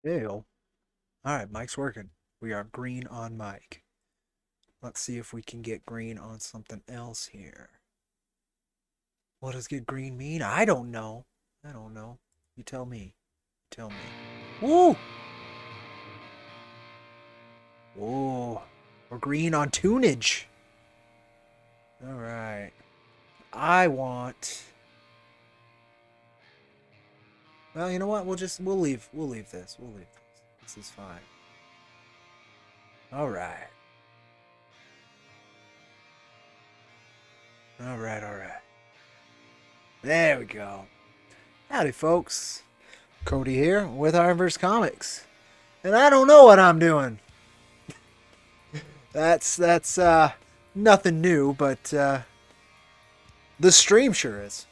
Ew. Alright, mic's working. We are green on mic. Let's see if we can get green on something else here. What does get green mean? I don't know. I don't know. You tell me. Tell me. Woo! Whoa. We're green on tunage. Alright. I want... Well, you know what? We'll leave this. We'll leave this. This is fine. Alright. Alright. There we go. Howdy, folks. Cody here with IronVerse Comics. And I don't know what I'm doing. That's nothing new, but the stream sure is.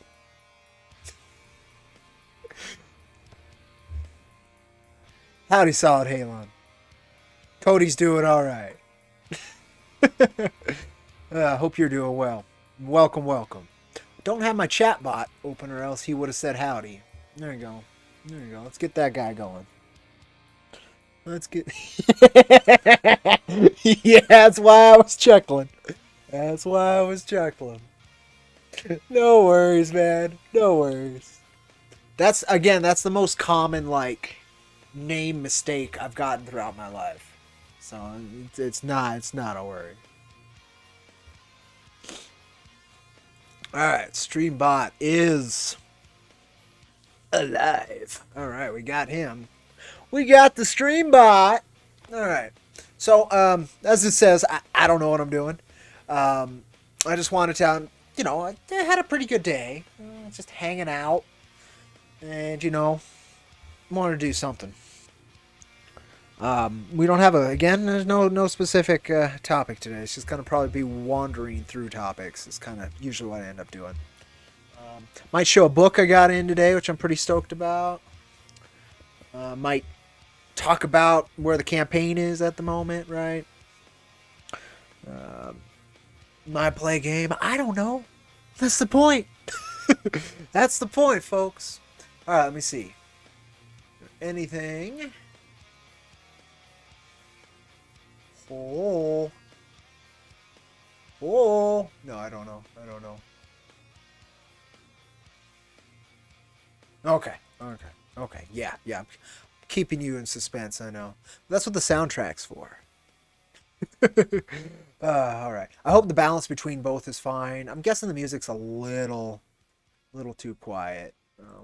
Howdy, Solid Halon. Cody's doing alright. Hope you're doing well. Welcome. Don't have my chat bot open or else he would have said howdy. There you go. Let's get that guy going. Let's get... Yeah, that's why I was chuckling. No worries, man. No worries. That's the most common, name mistake I've gotten throughout my life. So, it's not a worry. Alright, Streambot is alive. Alright, we got him. We got the Streambot. Alright. So, as it says, I don't know what I'm doing. I just wanted to, I had a pretty good day. Just hanging out. And, wanted to do something. We don't have there's no specific topic today. It's just going to probably be wandering through topics. It's kind of usually what I end up doing. Might show a book I got in today, which I'm pretty stoked about. Might talk about where the campaign is at the moment, right? Might play a game. I don't know. That's the point. That's the point, folks. Alright, let me see. Anything... Oh. No, I don't know. Okay. Yeah. I'm keeping you in suspense, I know. That's what the soundtrack's for. Alright. I hope the balance between both is fine. I'm guessing the music's a little too quiet.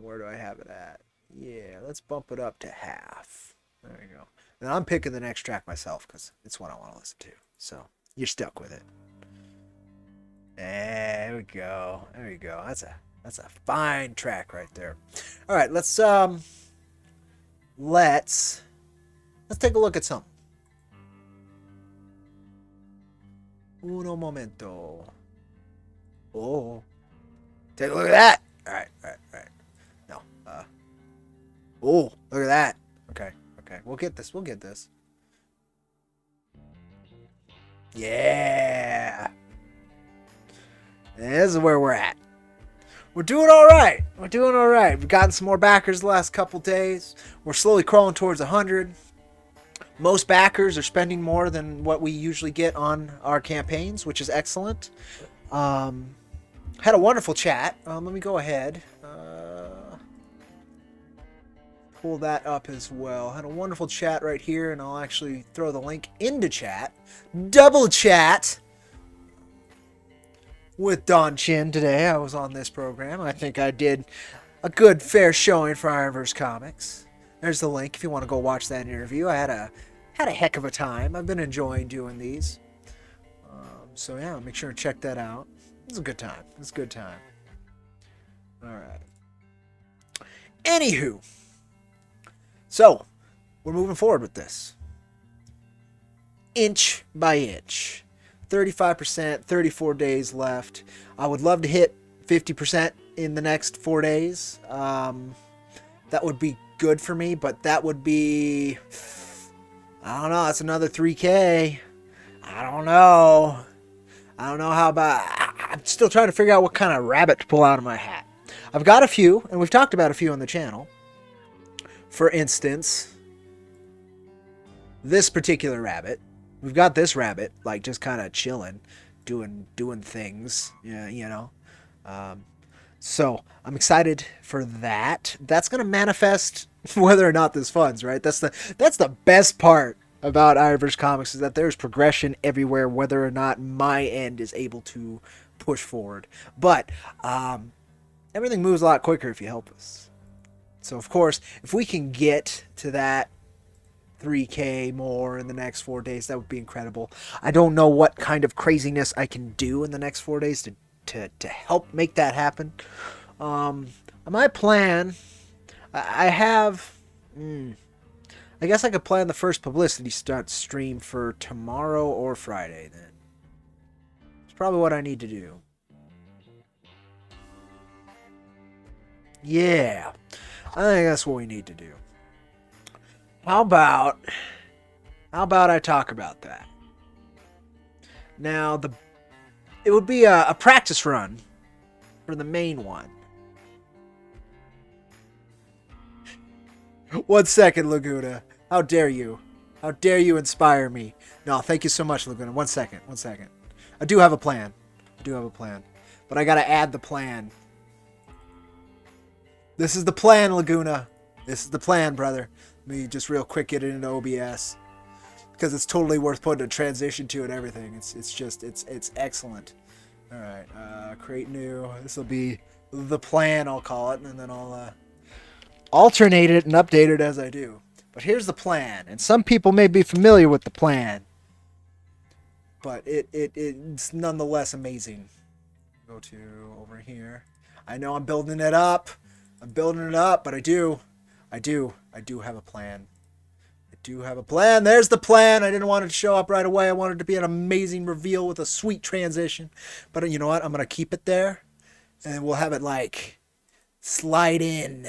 Where do I have it at? Yeah, let's bump it up to half. There we go. And I'm picking the next track myself because it's what I want to listen to. So you're stuck with it. There we go. That's a fine track right there. All right, let's take a look at something. Uno momento. Oh, take a look at that. All right. No. Oh, look at that. Okay. We'll get this. Yeah. This is where we're at. We're doing all right. We've gotten some more backers the last couple days. We're slowly crawling towards 100. Most backers are spending more than what we usually get on our campaigns, which is excellent. Had a wonderful chat. Let me go ahead. Pull that up as well. Had a wonderful chat right here, and I'll actually throw the link into chat. Double chat with Don Chin today. I was on this program. I think I did a good, fair showing for IronVerse Comics. There's the link if you want to go watch that interview. I had a heck of a time. I've been enjoying doing these. So yeah, make sure to check that out. It's a good time. All right. Anywho. So, we're moving forward with this. Inch by inch. 35%, 34 days left. I would love to hit 50% in the next 4 days. That would be good for me, but that would be... I don't know, that's another 3K. I don't know how about... I'm still trying to figure out what kind of rabbit to pull out of my hat. I've got a few, and we've talked about a few on the channel. For instance, this particular rabbit. We've got this rabbit, like, just kind of chilling, doing things, yeah, you know. Um, so I'm excited for that. That's gonna manifest whether or not this funds, right? That's the best part about IronVerse Comics, is that there's progression everywhere, whether or not my end is able to push forward. But everything moves a lot quicker if you help us. So of course, if we can get to that 3K more in the next 4 days, that would be incredible. I don't know what kind of craziness I can do in the next 4 days to help make that happen. My plan, I have, I guess I could plan the first publicity stunt stream for tomorrow or Friday then. It's probably what I need to do. Yeah, I think that's what we need to do. How about I talk about that? Now, it would be a practice run for the main one. 1 second, Laguna. How dare you? How dare you inspire me? No, thank you so much, Laguna. 1 second. 1 second. I do have a plan. But I gotta add the plan. This is the plan, Laguna. This is the plan, brother. Let me just real quick get it into OBS. Because it's totally worth putting a transition to and everything. It's excellent. Alright, create new. This will be the plan, I'll call it. And then I'll alternate it and update it as I do. But here's the plan. And some people may be familiar with the plan. But it's nonetheless amazing. Go to over here. I know I'm building it up. But I do have a plan. There's the plan. I didn't want it to show up right away. I wanted it to be an amazing reveal with a sweet transition. But you know what? I'm going to keep it there. And we'll have it, like, slide in.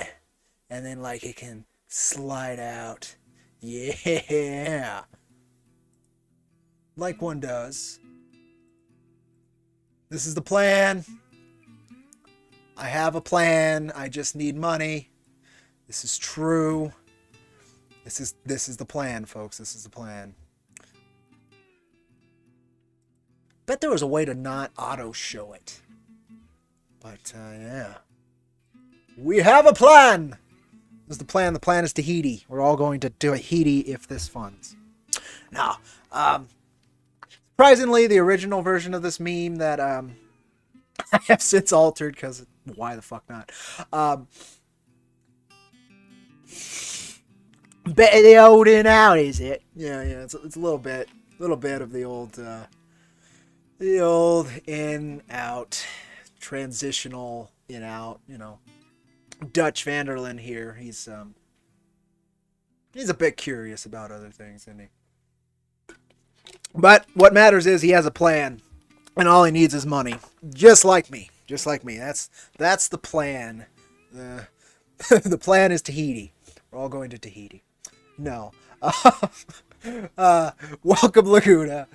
And then, like, it can slide out. Yeah. Like one does. This is the plan. I have a plan. I just need money. This is true. This is the plan, folks. This is the plan. Bet there was a way to not auto show it. But yeah. We have a plan. This is the plan. The plan is Tahiti. We're all going to Tahiti if this funds. Now, surprisingly, the original version of this meme that I have since altered, because why the fuck not? The old in out, is it? Yeah. It's a little bit of the old in out, transitional in out. You know, Dutch Vanderlyn here. He's a bit curious about other things, isn't he? But what matters is he has a plan, and all he needs is money. Just like me. That's the plan. The plan is Tahiti. We're all going to Tahiti. No. Welcome, Laguna.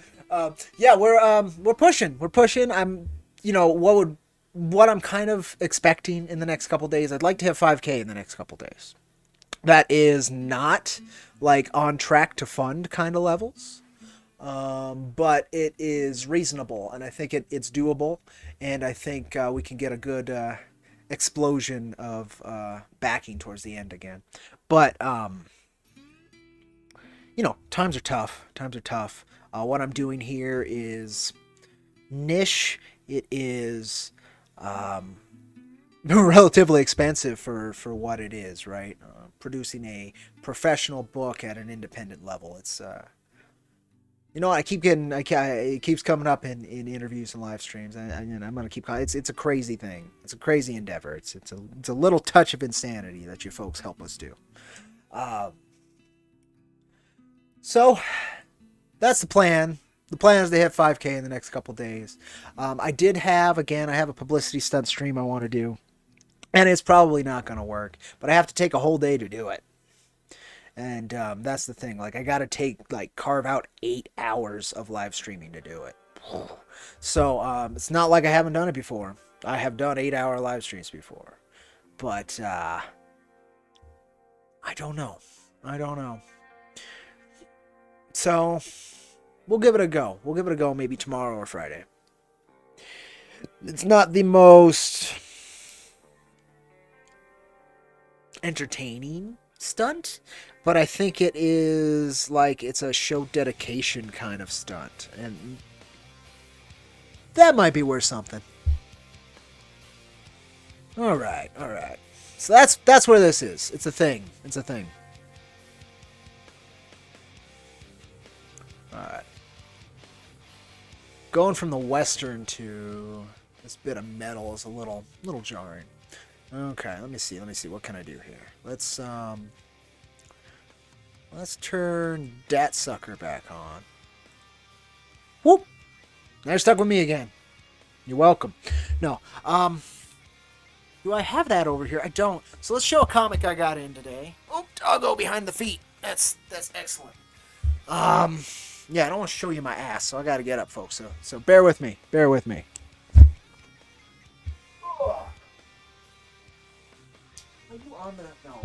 Yeah, we're pushing. I'm, what I'm kind of expecting in the next couple days. I'd like to have 5K in the next couple days. That is not like on track to fund kind of levels. But it is reasonable, and I think it's doable, and I think we can get a good explosion of backing towards the end again. But times are tough. What I'm doing here is niche. It is relatively expensive for what it is, right? Producing a professional book at an independent level. It's it keeps coming up in interviews and live streams, and I'm gonna keep. It's a crazy thing. It's a crazy endeavor. It's a little touch of insanity that you folks help us do. So that's the plan. The plan is to hit 5K in the next couple days. I have a publicity stunt stream I want to do, and it's probably not gonna work. But I have to take a whole day to do it. And that's the thing. Like, I gotta carve out 8 hours of live streaming to do it. So it's not like I haven't done it before. I have done 8-hour live streams before, but I don't know. So we'll give it a go. We'll give it a go maybe tomorrow or Friday. It's not the most entertaining stunt, but I think it is like it's a show dedication kind of stunt, and that might be worth something. All right. So that's where this is. It's a thing. All right. Going from the western to this bit of metal is a little jarring. Okay, let me see. What can I do here? Let's turn that sucker back on. Whoop! Now you're stuck with me again. You're welcome. No. Do I have that over here? I don't. So let's show a comic I got in today. Oh, doggo behind the feet. That's excellent. Yeah, I don't want to show you my ass, so I got to get up, folks. So bear with me. Oh. Are you on that? No.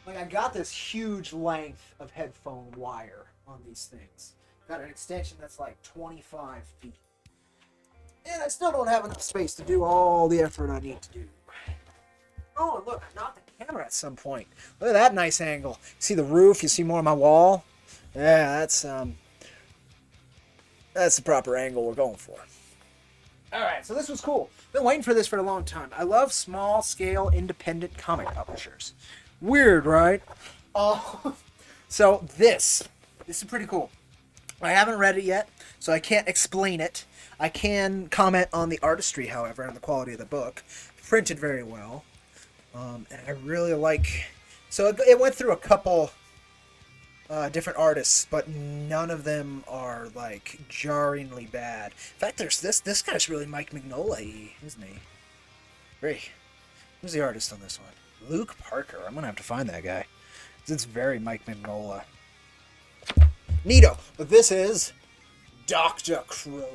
Like, I got this huge length of headphone wire on these things. Got an extension that's like 25 feet. And I still don't have enough space to do all the effort I need to do. Oh, and look, I knocked the camera at some point. Look at that nice angle. See the roof? You see more of my wall? Yeah, that's the proper angle we're going for. Alright, so this was cool. Been waiting for this for a long time. I love small-scale independent comic publishers. Weird, right? So this is pretty cool. I haven't read it yet, so I can't explain it. I can comment on the artistry, however, and the quality of the book. Printed very well. And I really like... So it went through a couple different artists, but none of them are, like, jarringly bad. In fact, there's this guy's really Mike Mignola-y, isn't he? Who's the artist on this one? Luke Parker. I'm going to have to find that guy. It's very Mike Mignola. Neato. But this is Dr. Crow.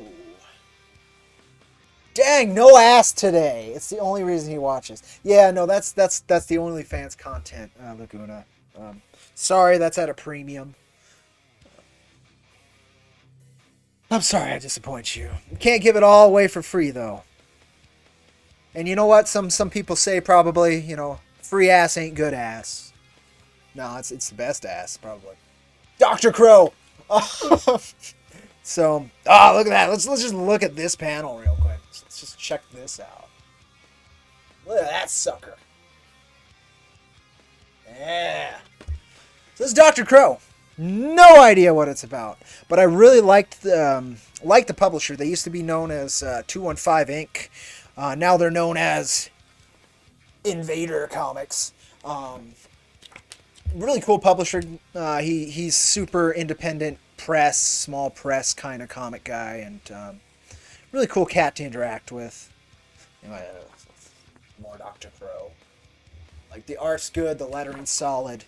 Dang, no ass today. It's the only reason he watches. Yeah, no, that's the OnlyFans content, Laguna. Sorry, that's at a premium. I'm sorry I disappoint you. You can't give it all away for free, though. And you know what? Some people say probably, free ass ain't good ass. No, it's the best ass, probably. Dr. Crow! So, look at that. Let's just look at this panel real quick. Let's just check this out. Look at that sucker. Yeah. So this is Dr. Crow. No idea what it's about, but I really liked the publisher. They used to be known as 215 Inc. Now they're known as Invader Comics. Really cool publisher. He's super independent press, small press kind of comic guy, and really cool cat to interact with. More Dr. Crow. Like, the art's good, the lettering's solid.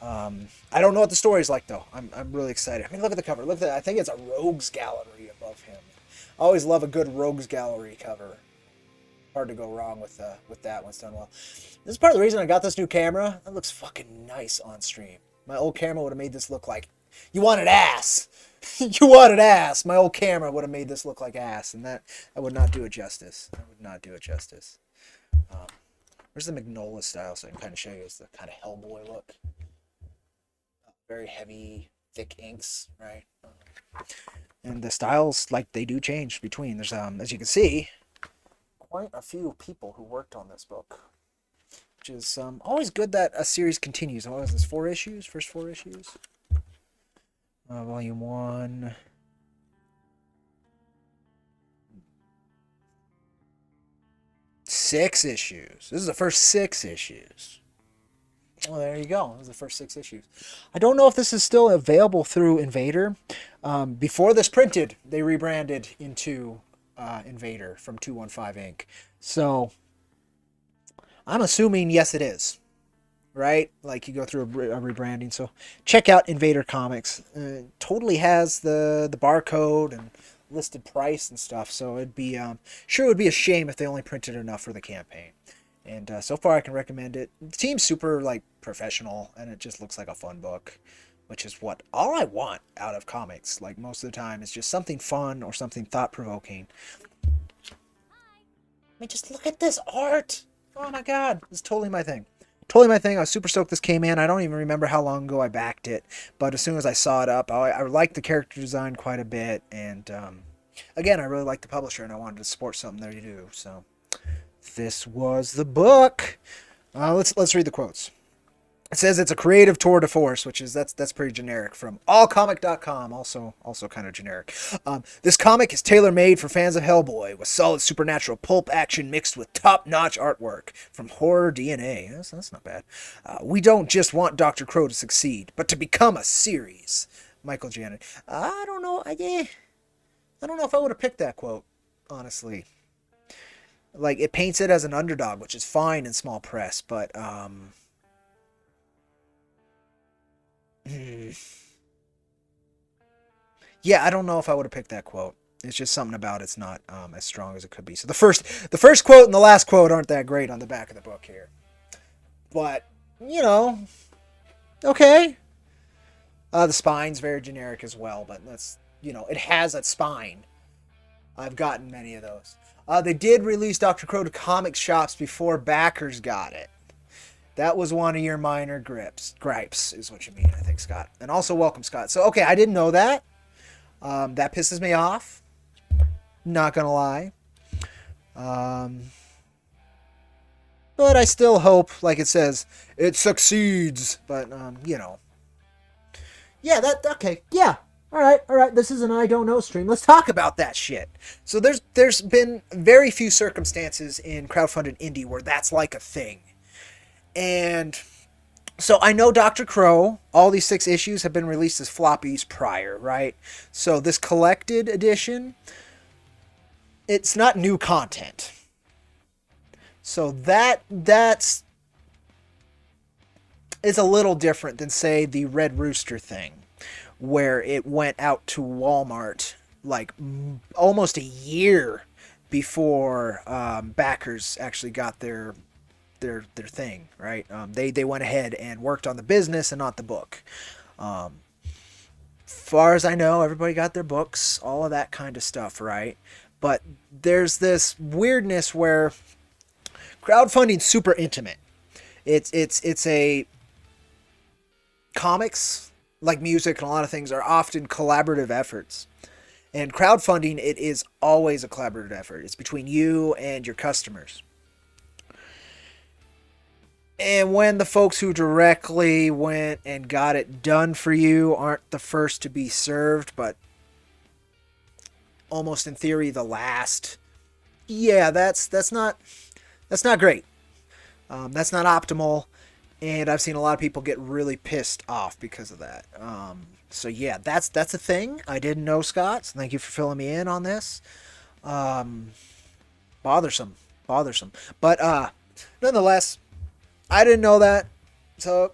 I don't know what the story's like, though. I'm really excited. I mean, look at the cover. Look at that. I think it's a Rogues Gallery above him. I always love a good Rogues Gallery cover. Hard to go wrong with that when it's done well. This is part of the reason I got this new camera. It looks fucking nice on stream. My old camera would have made this look like... You wanted ass! You wanted ass! My old camera would have made this look like ass, and that would not do it justice. Where's the Mignola style, so I can kind of show you? It's the kind of Hellboy look. Very heavy, thick inks, right? And the styles, like, they do change between. There's, as you can see, quite a few people who worked on this book, which is always good that a series continues. What was this, 4 issues? First 4 issues? Volume 1. Six issues. This is the first 6 issues. Well, there you go. This is the first 6 issues. I don't know if this is still available through Invader. Before this printed, they rebranded into Invader from 215 Inc. So, I'm assuming, yes, it is. Right? Like, you go through a rebranding. So, check out Invader Comics. Totally has the barcode and listed price and stuff. So, it'd be sure it would be a shame if they only printed enough for the campaign. And so far, I can recommend it. The team's super, like, professional, and it just looks like a fun book. which is what all I want out of comics. Like most of the time, is just something fun or something thought-provoking. I mean, just look at this art. Oh my god, it's totally my thing. Totally my thing. I was super stoked this came in. I don't even remember how long ago I backed it, but as soon as I saw it up, I liked the character design quite a bit, and again, I really liked the publisher, and I wanted to support something they do. So this was the book. Let's read the quotes. It says it's a creative tour de force, which is that's pretty generic from allcomic.com, also kind of generic. This comic is tailor-made for fans of Hellboy, with solid supernatural pulp action mixed with top-notch artwork from horror DNA. That's not bad. We don't just want Dr. Crow to succeed, but to become a series. Michael Janet. I don't know. I don't know if I would have picked that quote, honestly. Like, it paints it as an underdog, which is fine in small press, but yeah, I don't know if I would have picked that quote. It's just something about it's not as strong as it could be. So the first quote and the last quote aren't that great on the back of the book here. But, you know, okay. The spine's very generic as well, but that's, you know, it has a spine. I've gotten many of those. They did release Dr. Crow to comic shops before backers got it. That was one of your minor gripes, is what you mean, I think, Scott. And also, welcome, Scott. So, okay, I didn't know that. That pisses me off. Not gonna lie. But I still hope, like it says, it succeeds. But, you know. Yeah, okay, yeah. All right. This is an I don't know stream. Let's talk about that shit. So there's been very few circumstances in crowdfunded indie where that's like a thing. And so I know Dr. Crow, all these 6 issues have been released as floppies prior, right? So this collected edition, it's not new content. So that's is a little different than, say, the Red Rooster thing, where it went out to Walmart like almost a year before backers actually got their thing, right? They went ahead and worked on the business and not the book. Far as I know, everybody got their books, all of that kind of stuff, right? But there's this weirdness where crowdfunding's super intimate. It's a comics, like music and a lot of things, are often collaborative efforts. And crowdfunding, it is always a collaborative effort. It's between you and your customers. And when the folks who directly went and got it done for you aren't the first to be served, but almost in theory the last, yeah, that's not great. That's not optimal, and I've seen a lot of people get really pissed off because of that. So yeah, that's a thing. I didn't know, Scott. So thank you for filling me in on this. Bothersome, but nonetheless, I didn't know that, so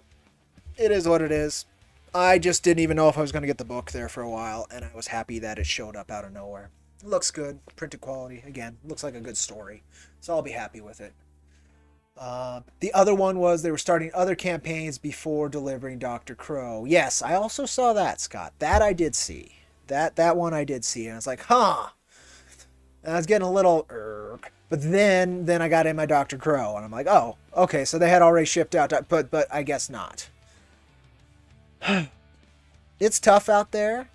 it is what it is. I just didn't even know if I was going to get the book there for a while, and I was happy that it showed up out of nowhere. It looks good, printed quality. Again, looks like a good story, so I'll be happy with it. The other one was they were starting other campaigns before delivering Dr. Crow. Yes, I also saw that, Scott. That I did see. That one I did see, and I was like, huh. And I was getting a little but then I got in my Dr. Crow, and I'm like, oh, okay, so they had already shipped out, but I guess not. It's tough out there.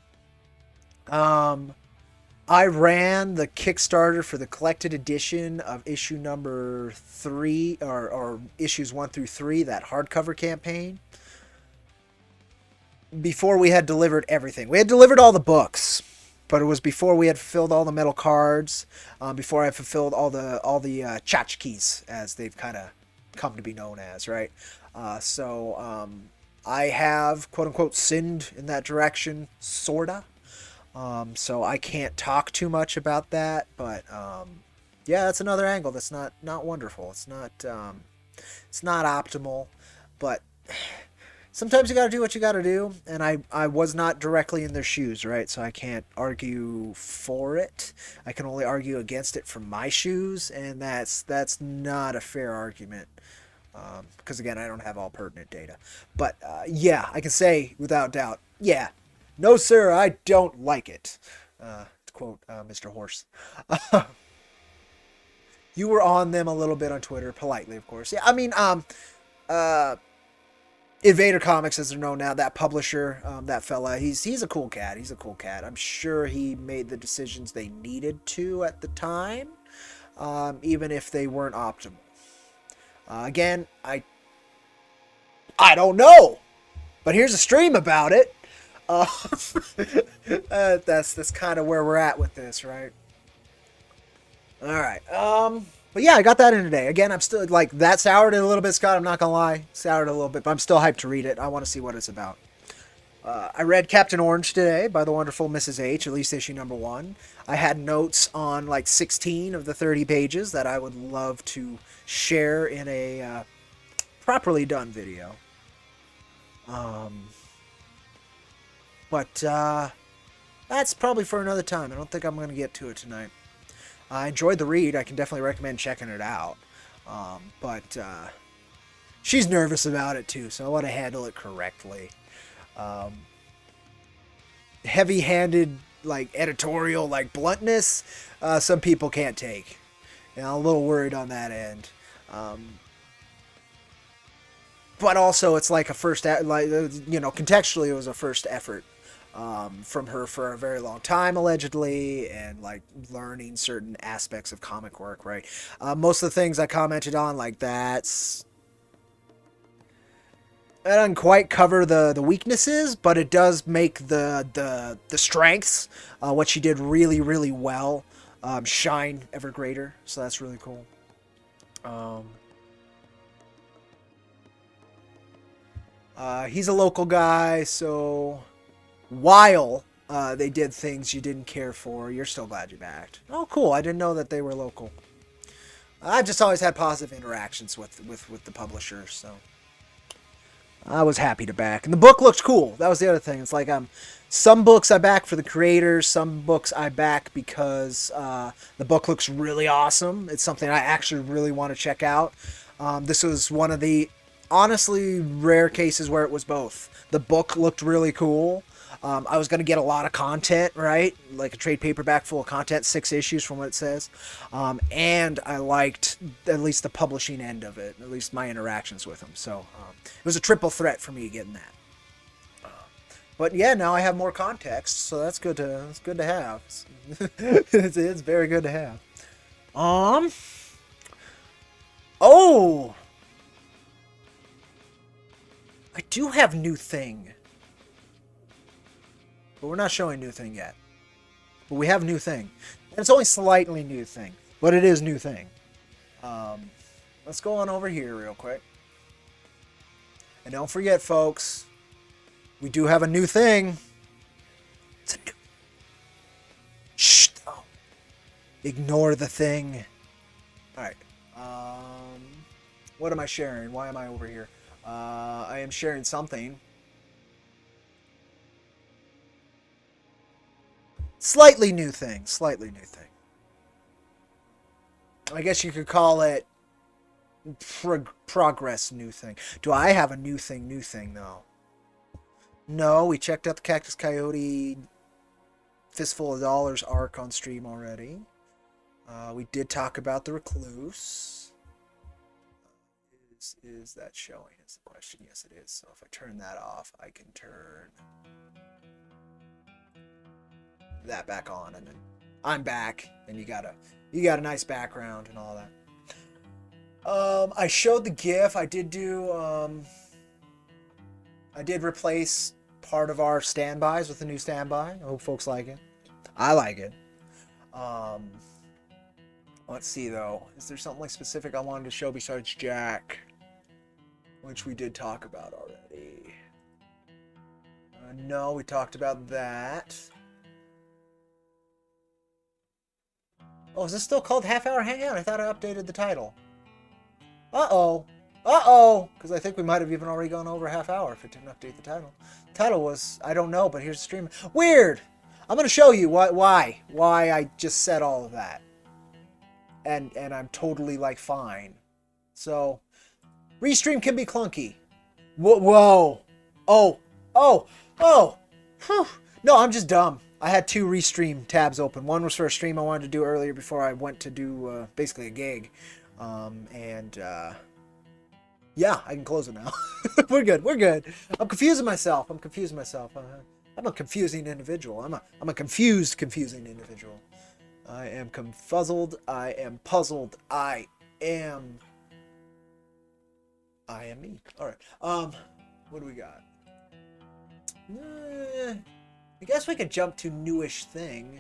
I ran the Kickstarter for the collected edition of issue number 3, or issues 1 through 3, that hardcover campaign, before we had delivered everything. We had delivered all the books, but it was before we had fulfilled all the metal cards, before I fulfilled all the tchotchkes, as they've kind of come to be known as, right? So I have, quote-unquote, sinned in that direction, sorta. So I can't talk too much about that, but yeah, that's another angle that's not wonderful. It's not optimal, but sometimes you got to do what you got to do, and I was not directly in their shoes, right? So I can't argue for it. I can only argue against it from my shoes, and that's not a fair argument. because again, I don't have all pertinent data. But yeah, I can say without doubt, yeah, no sir, I don't like it. To quote Mr. Horse. You were on them a little bit on Twitter, politely, of course. Yeah, I mean, Invader Comics, as they're known now, that publisher, that fella, he's a cool cat. He's a cool cat. I'm sure he made the decisions they needed to at the time, even if they weren't optimal. Again, I don't know, but here's a stream about it. That's kind of where we're at with this, right? All right. But yeah, I got that in today. Again, I'm still like that soured it a little bit, Scott. I'm not gonna lie, soured a little bit, but I'm still hyped to read it. I want to see what it's about. I read Captain Orange today by the wonderful Mrs. H, at least issue number 1. I had notes on like 16 of the 30 pages that I would love to share in a properly done video. But that's probably for another time. I don't think I'm going to get to it tonight. I enjoyed the read. I can definitely recommend checking it out. But she's nervous about it too, so I want to handle it correctly. Heavy-handed, like editorial, like bluntness, some people can't take. And I'm a little worried on that end. But also, it's like a first, contextually, it was a first effort. From her for a very long time, allegedly, and like learning certain aspects of comic work, right? Most of the things I commented on, like that doesn't quite cover the weaknesses, but it does make the strengths, what she did really, really well, shine ever greater. So that's really cool. He's a local guy, so while they did things you didn't care for, you're still glad you backed. Oh, cool. I didn't know that they were local. I've just always had positive interactions with the publishers, so I was happy to back. And the book looked cool. That was the other thing. It's like some books I back for the creators, some books I back because the book looks really awesome. It's something I actually really want to check out. This was one of the honestly rare cases where it was both. The book looked really cool. I was going to get a lot of content, right? Like a trade paperback full of content, 6 issues from what it says. And I liked at least the publishing end of it, at least my interactions with them. So it was a triple threat for me getting that. But yeah, now I have more context, so that's good to have. It's very good to have. Oh! I do have New Thing. But we're not showing New Thing yet. But we have New Thing. And it's only slightly New Thing. But it is New Thing. Let's go on over here real quick. And don't forget, folks, we do have a new thing. It's a new... Shh! Oh. Ignore the thing. Alright. What am I sharing? Why am I over here? I am sharing something. Slightly new thing. Slightly new thing. I guess you could call it progress new thing. Do I have a new thing though? No, we checked out the Cactus Coyote Fistful of Dollars arc on stream already. We did talk about the Recluse. Is that showing is the question? Yes, it is. So if I turn that off, I can turn that back on, and then I'm back, and you got a nice background and all that. I showed the GIF. I did replace part of our standbys with a new standby. I hope folks like it. I like it. Let's see though. Is there something like specific I wanted to show besides Jack, which we did talk about already? No, we talked about that. Oh, is this still called Half Hour Hangout? I thought I updated the title. Uh-oh. Uh-oh! Because I think we might have even already gone over half hour if it didn't update the title. The title was, I don't know, but here's the stream. Weird! I'm going to show you why I just said all of that. And I'm totally, like, fine. So, Restream can be clunky. Whoa. Whoa. Oh. Oh. Oh. Whew. No, I'm just dumb. I had 2 Restream tabs open. One was for a stream I wanted to do earlier before I went to do basically a gig. Yeah, I can close it now. We're good. We're good. I'm confusing myself. I'm a confusing individual. I'm a confusing individual. I am confuzzled. I am puzzled. I am me. All right. What do we got? I guess we could jump to newish thing.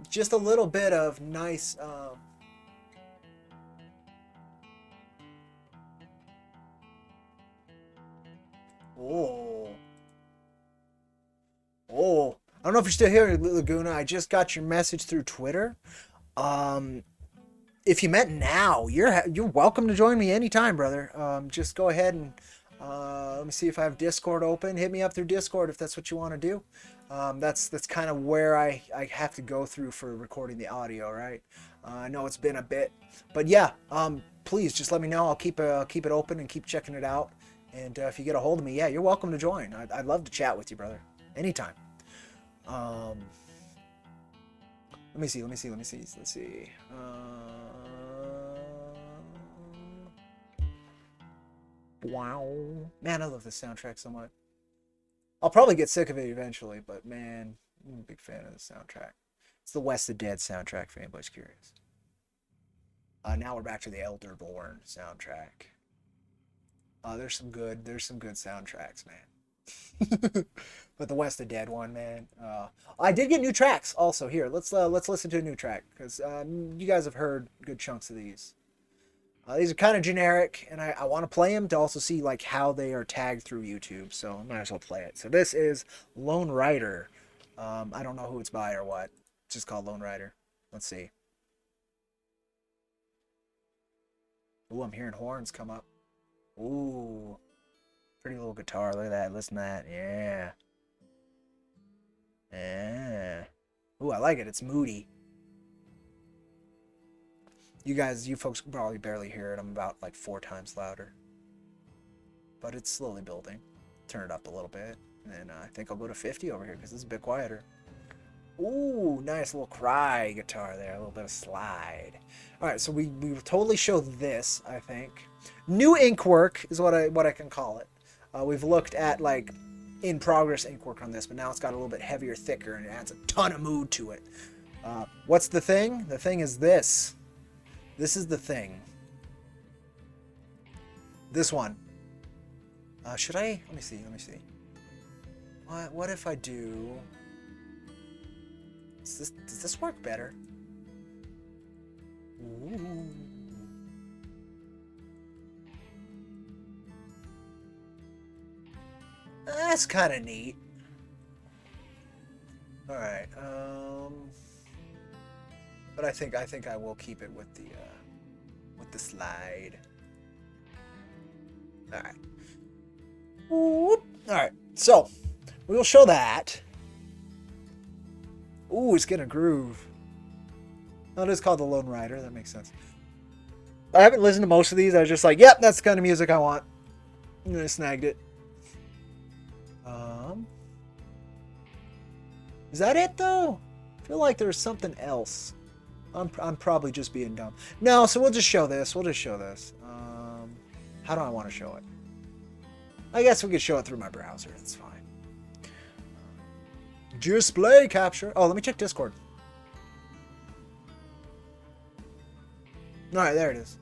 Just a little bit of nice. Oh. I don't know if you're still here, Laguna. I just got your message through Twitter. If you meant now, you're welcome to join me anytime, brother. Just go ahead and let me see if I have Discord open. Hit me up through Discord if that's what you want to do. That's kind of where I have to go through for recording the audio, right? I know it's been a bit, but yeah. Please just let me know. I'll keep it open and keep checking it out. And if you get a hold of me, yeah, you're welcome to join. I'd love to chat with you, brother. Anytime. Let me see. Wow. Man, I love this soundtrack so much. I'll probably get sick of it eventually, but man, I'm a big fan of the soundtrack. It's the West of Dead soundtrack, for anybody's curious. Now we're back to the Elderborn soundtrack. There's some good soundtracks, man. But the West of Dead one, man. I did get new tracks also here. Let's listen to a new track because you guys have heard good chunks of these. These are kind of generic, and I want to play them to also see like how they are tagged through YouTube. So I might as well play it. So this is Lone Rider. I don't know who it's by or what. It's just called Lone Rider. Let's see. Ooh, I'm hearing horns come up. Ooh, pretty little guitar. Look at that. Listen to that. Yeah. Yeah. Ooh, I like it. It's moody. You folks can probably barely hear it. I'm about like 4 times louder. But it's slowly building. Turn it up a little bit. And I think I'll go to 50 over here because it's a bit quieter. Ooh, nice little cry guitar there. A little bit of slide. Alright, so we will totally show this, I think. New ink work is what I can call it. We've looked at like in progress ink work on this, but now it's got a little bit heavier, thicker, and it adds a ton of mood to it. What's the thing? The thing is this. This is the thing. This one. Should I? Let me see. What if I do? Does this work better? Ooh. That's kind of neat. All right. But I think I will keep it with the slide. All right. Whoop. All right. So we will show that. Ooh, it's getting a groove. Oh, it is called the Lone Rider. That makes sense. I haven't listened to most of these. I was just like, yep, that's the kind of music I want. And I snagged it. Is that it though? I feel like there's something else. I'm probably just being dumb. No, so we'll just show this. How do I want to show it? I guess we could show it through my browser. It's fine. Display capture. Oh, let me check Discord. All right, there it is.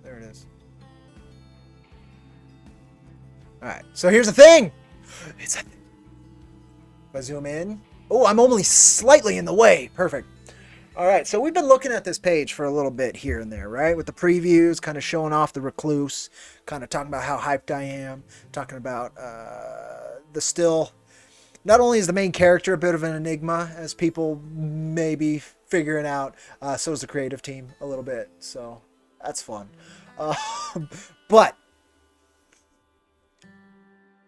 All right, so here's the thing. It's a thing. If I zoom in. Oh, I'm only slightly in the way. Perfect. All right, so we've been looking at this page for a little bit here and there, right? With the previews, kind of showing off the recluse, kind of talking about how hyped I am, talking about the still. Not only is the main character a bit of an enigma, as people may be figuring out, so is the creative team a little bit. So that's fun. But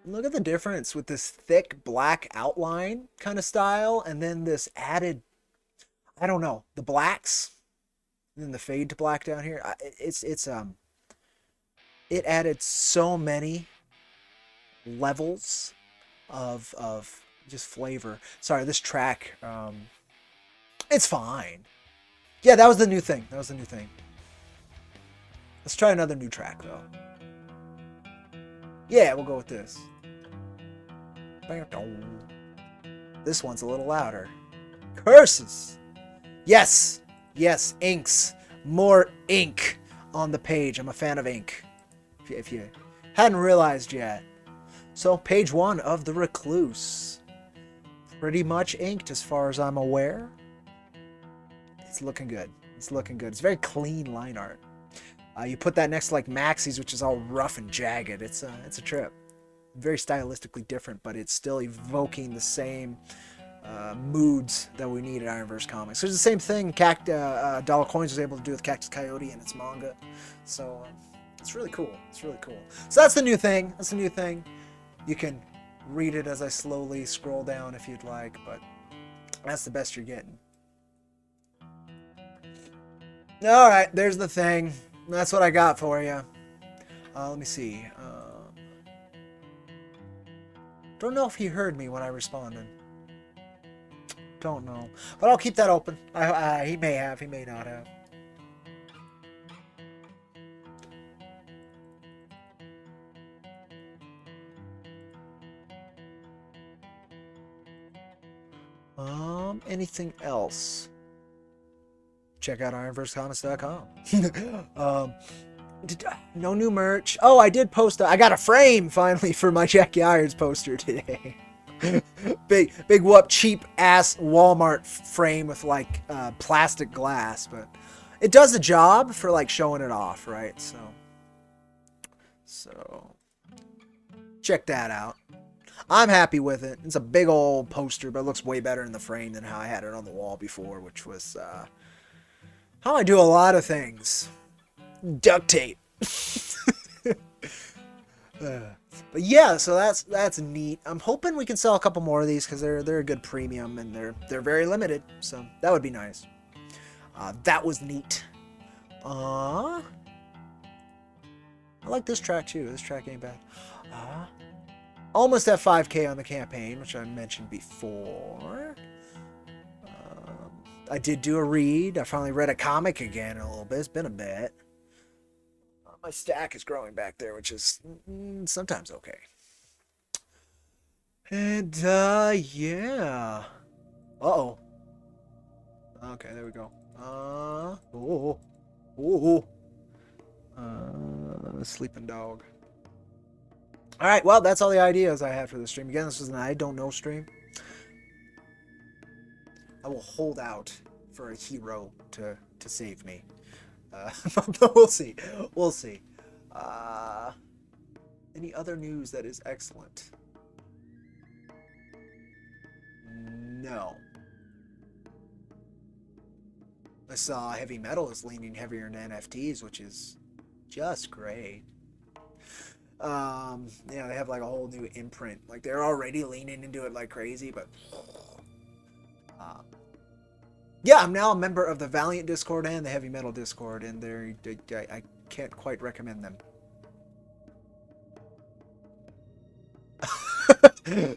look at the difference with this thick black outline kind of style, and then this added, I don't know, the blacks, and then the fade to black down here. It's it added so many levels of just flavor. Sorry, this track, it's fine. Yeah, that was the new thing. That was the new thing. Let's try another new track, though. Yeah, we'll go with this. This one's a little louder. Curses! Yes! Yes, inks. More ink on the page. I'm a fan of ink. If you hadn't realized yet. So, page 1 of The Recluse. Pretty much inked as far as I'm aware. It's looking good. It's looking good. It's very clean line art. You put that next to like Maxie's, which is all rough and jagged. It's a trip. Very stylistically different, but it's still evoking the same moods that we need at IronVerse Comics. So it's the same thing Dollar Coins was able to do with Cactus Coyote and its manga. So it's really cool. It's really cool. So that's the new thing. That's the new thing. You can read it as I slowly scroll down if you'd like, but that's the best you're getting. All right, there's the thing. That's what I got for you. Let me see. Don't know if he heard me when I responded. Don't know. But I'll keep that open. He may have. He may not have. Anything else? Check out IronVerseComics.com. No new merch. Oh, I did post. I got a frame finally for my Jackie Irons poster today. big whoop cheap ass Walmart frame with like plastic glass, but it does the job for like showing it off, right? So check that out. I'm happy with it. It's a big old poster, but it looks way better in the frame than how I had it on the wall before, which was how I do a lot of things. Duct tape. But yeah, so that's neat. I'm hoping we can sell a couple more of these because they're a good premium and they're very limited. So that would be nice. That was neat. I like this track too. This track ain't bad. Almost at 5K on the campaign, which I mentioned before. I did do a read. I finally read a comic again in a little bit. It's been a bit. My stack is growing back there, which is sometimes okay. And, yeah. Uh-oh. Okay, there we go. Sleeping dog. Alright, well, that's all the ideas I had for the stream. Again, this was an I don't know stream. I will hold out for a hero to save me. But we'll see. We'll see. Any other news that is excellent? No. I saw heavy metal is leaning heavier into NFTs, which is just great. Yeah, they have like a whole new imprint. Like they're already leaning into it like crazy, but yeah, I'm now a member of the Valiant Discord and the Heavy Metal Discord, and I can't quite recommend them.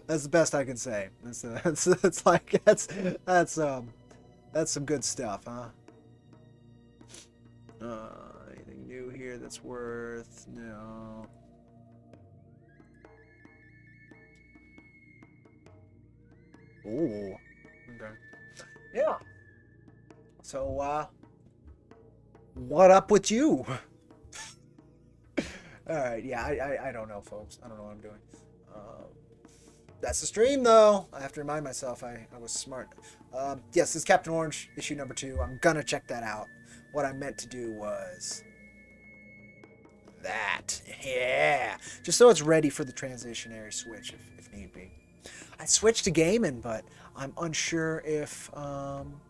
That's the best I can say. That's some good stuff, huh? Anything new here that's worth? No. Oh, okay. Yeah. So, what up with you? Alright, yeah, I don't know, folks. I don't know what I'm doing. That's the stream, though. I have to remind myself I was smart. Yes, this is Captain Orange, issue number 2. I'm gonna check that out. What I meant to do was that. Yeah. Just so it's ready for the transitionary switch, if need be. I switched to gaming, but I'm unsure if I'm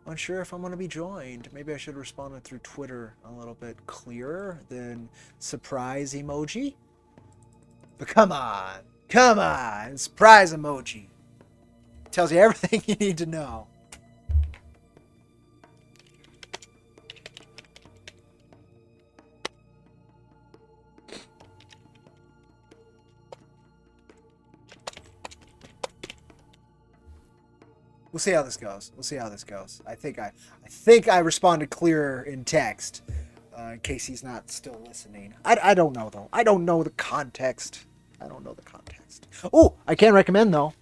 going to be joined. Maybe I should have responded through Twitter a little bit clearer than surprise emoji. But come on, surprise emoji. Tells you everything you need to know. We'll see how this goes. We'll see how this goes. I think I responded clearer in text. In case he's not still listening. I don't know though. I don't know the context. Oh, I can recommend though.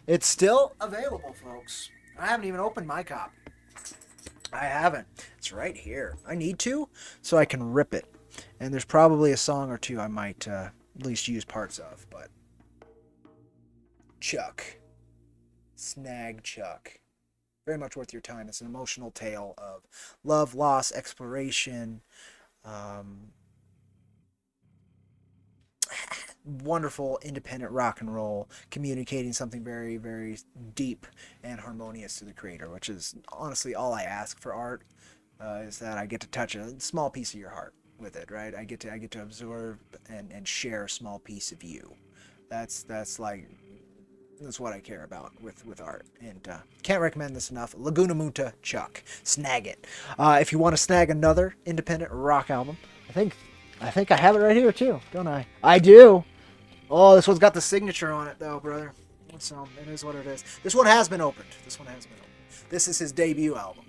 It's still available, folks. I haven't even opened my copy. I haven't. It's right here. I need to, so I can rip it. And there's probably a song or two I might at least use parts of, but Chuck. Snag Chuck. Very much worth your time. It's an emotional tale of love, loss, exploration, wonderful independent rock and roll, communicating something very, very deep and harmonious to the creator, which is honestly all I ask for art, is that I get to touch a small piece of your heart with it, right? I get to absorb and share a small piece of you. That's what I care about with art, and can't recommend this enough. Laguna Muta, Chuck. Snag it. If you want to snag another independent rock album, I think I have it right here too, don't I? I do. Oh, this one's got the signature on it though, brother. So it is what it is. This one has been opened. This is his debut album.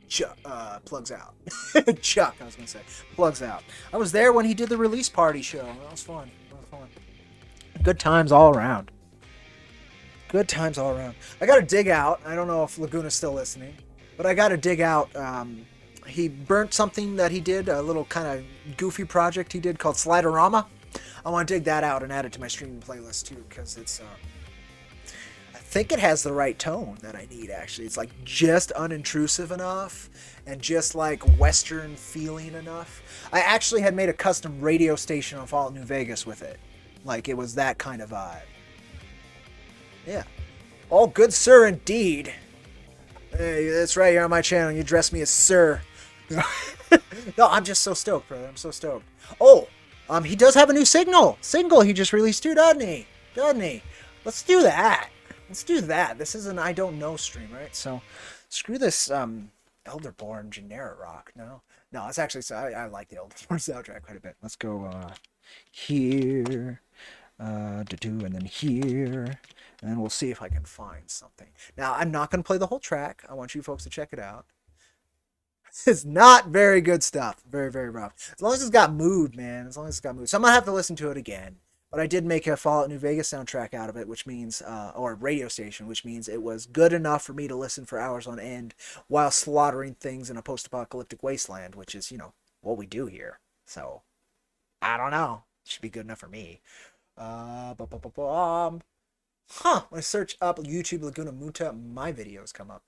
Chuck, plugs out. Chuck, I was gonna say, plugs out. I was there when he did the release party show. That was fun. Good times all around. I gotta dig out. I don't know if Laguna's still listening, but I gotta dig out. He burnt something that he did, a little kind of goofy project he did called Sliderama. I want to dig that out and add it to my streaming playlist too, because it's, I think it has the right tone that I need, actually. It's like just unintrusive enough and just like Western feeling enough. I actually had made a custom radio station on Fallout New Vegas with it. Like it was that kind of vibe. Yeah. Oh, good sir indeed. Hey, that's right, you're on my channel. You dress me as sir. No, I'm just so stoked, brother. I'm so stoked. Oh, he does have a new single he just released too, doesn't he? Let's do that. This is an I don't know stream, right? So screw this Elderborn generic rock. No, it's actually, I like the Elderborn soundtrack quite a bit. Let's go here, and then here, and then we'll see if I can find something. Now, I'm not going to play the whole track. I want you folks to check it out. It's not very good stuff. Very, very rough. As long as it's got mood, man. So I'm going to have to listen to it again. But I did make a Fallout New Vegas soundtrack out of it, which means, or a radio station, which means it was good enough for me to listen for hours on end while slaughtering things in a post-apocalyptic wasteland, which is, what we do here. So, I don't know. It should be good enough for me. When I search up YouTube Laguna Muta, my videos come up.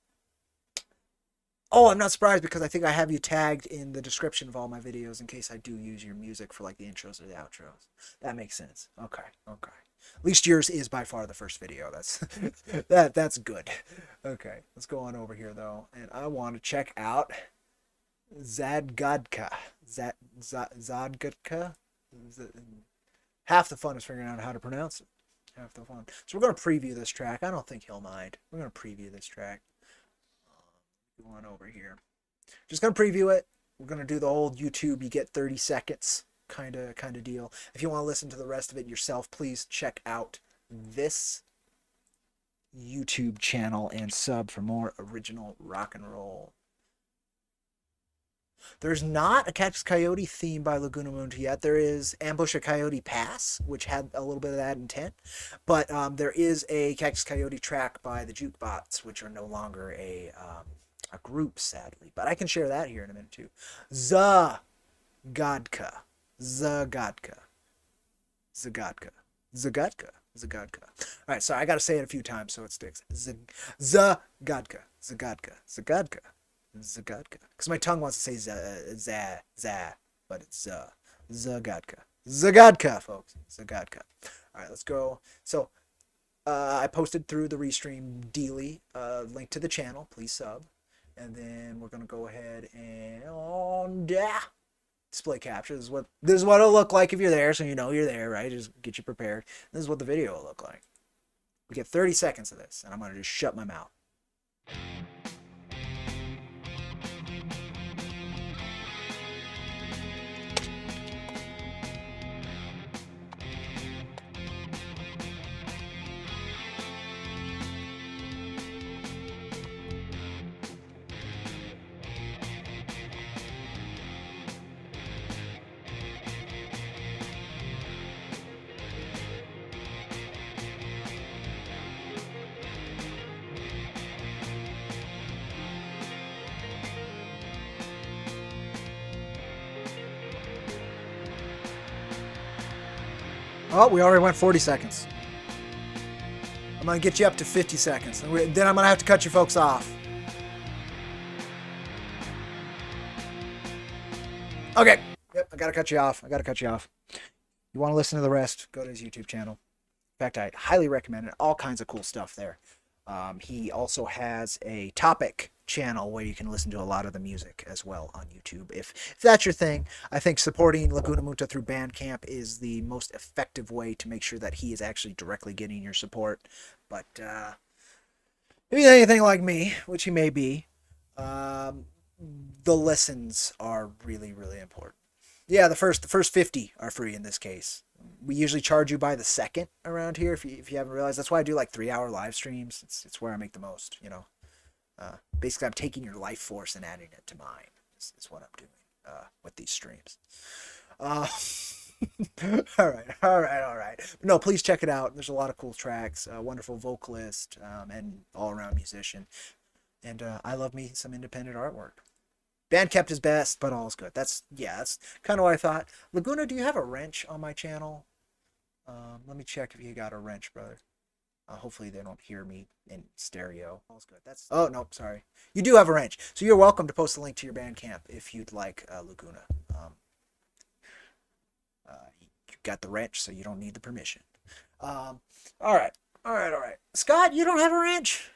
Oh, I'm not surprised because I think I have you tagged in the description of all my videos in case I do use your music for like the intros or the outros. That makes sense. Okay. At least yours is by far the first video. That's good. Okay, let's go on over here though, and I want to check out Zadgodka. Zadgodka. Half the fun is figuring out how to pronounce it. Half the fun. So we're going to preview this track. I don't think he'll mind. We're going to preview this track. Go on over here. Just going to preview it. We're going to do the old YouTube, you get 30 seconds kind of deal. If you want to listen to the rest of it yourself, please check out this YouTube channel and sub for more original rock and roll. There's not a Cactus Coyote theme by Laguna Muta yet. There is Ambush a Coyote Pass, which had a little bit of that intent. But there is a Cactus Coyote track by the Jukebots, which are no longer a group, sadly. But I can share that here in a minute, too. Zagadka. All right, so I got to say it a few times so it sticks. Zagadka. Because my tongue wants to say but it's Zagadka, folks. Zagadka. All right, let's go. So I posted through the Restream Dealy link to the channel. Please sub. And then we're gonna go ahead and display capture. This is what it'll look like if you're there, so you know you're there, right? Just get you prepared. This is what the video will look like. We get 30 seconds of this, and I'm gonna just shut my mouth. Oh, we already went 40 seconds. I'm going to get you up to 50 seconds. Then I'm going to have to cut you folks off. Okay. Yep, I got to cut you off. You want to listen to the rest, go to his YouTube channel. In fact, I highly recommend it. All kinds of cool stuff there. He also has a topic channel where you can listen to a lot of the music as well on YouTube. If that's your thing, I think supporting Laguna Munta through Bandcamp is the most effective way to make sure that he is actually directly getting your support. But if he's anything like me, which he may be, the listens are really, really important. Yeah, the first 50 are free in this case. We usually charge you by the second around here. If you haven't realized, that's why I do like 3-hour live streams. It's where I make the most. Basically, I'm taking your life force and adding it to mine. Is what I'm doing with these streams. All right. But no, please check it out. There's a lot of cool tracks. Wonderful vocalist and all around musician. And I love me some independent artwork. Bandcamp is best, but all is good. That's kind of what I thought. Laguna, do you have a wrench on my channel? Let me check if you got a wrench, brother. Hopefully they don't hear me in stereo. All's good. Oh, no, sorry. You do have a wrench. So you're welcome to post a link to your Bandcamp if you'd like Laguna. You got the wrench, so you don't need the permission. All right. Scott, you don't have a wrench?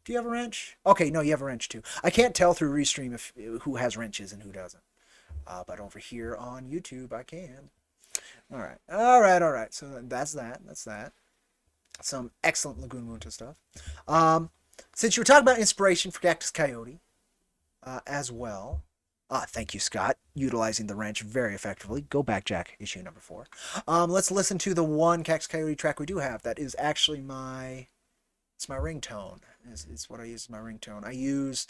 Do you have a wrench? Okay, no, you have a wrench too. I can't tell through Restream who has wrenches and who doesn't. But over here on YouTube, I can. All right. So that's that. Some excellent Laguna Munta stuff. Since you were talking about inspiration for Cactus Coyote as well. Thank you, Scott. Utilizing the wrench very effectively. Go back, Jack, issue number 4. Let's listen to the one Cactus Coyote track we do have. That is actually my ringtone. It's what I use as my ringtone. I use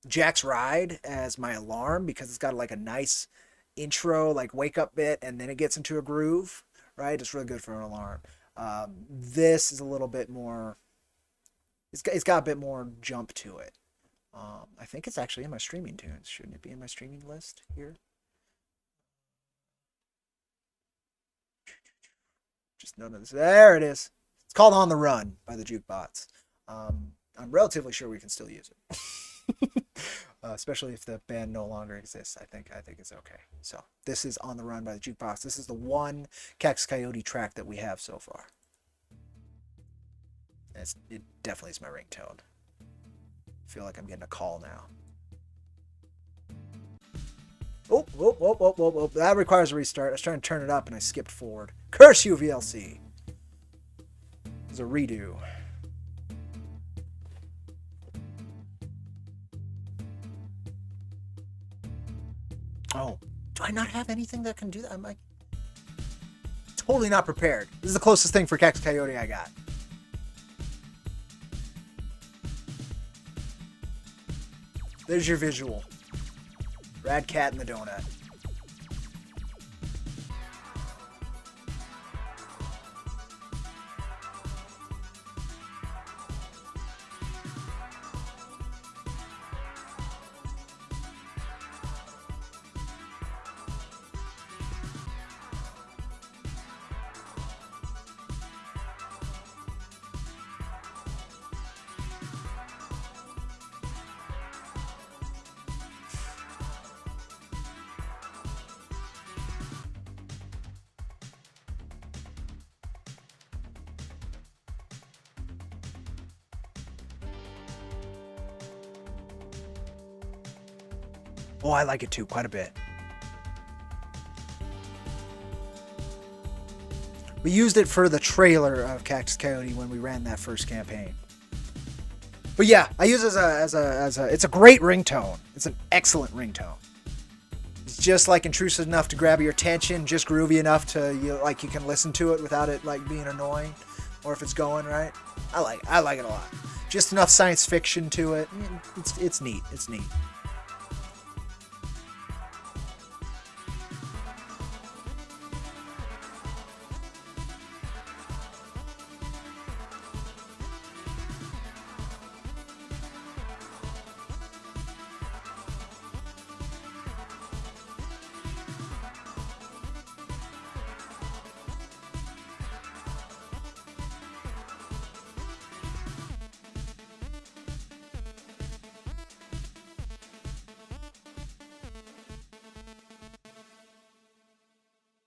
Jack's Ride as my alarm because it's got like a nice intro, like wake up bit, and then it gets into a groove, right? It's really good for an alarm. This is a little bit more, it's got a bit more jump to it. I think it's actually in my streaming tunes. Shouldn't it be in my streaming list here? Just none of this. There it is. It's called On the Run by the Jukebots. I'm relatively sure we can still use it. Especially if the band no longer exists. I think it's okay. So this is On the Run by the Jukebox. This is the one Cactus Coyote track that we have so far. It definitely is my ringtone. I feel like I'm getting a call now. Oh. That requires a restart. I was trying to turn it up and I skipped forward. Curse you, VLC. It's a redo. Oh, do I not have anything that can do that? I'm like totally not prepared. This is the closest thing for Cactus Coyote I got. There's your visual. Rad cat in the donut. Oh, I like it too, quite a bit. We used it for the trailer of Cactus Coyote when we ran that first campaign. But yeah, I use it as a it's a great ringtone. It's an excellent ringtone. It's just like intrusive enough to grab your attention, just groovy enough to you can listen to it without it like being annoying, or if it's going right. I like it a lot. Just enough science fiction to it. It's neat. It's neat.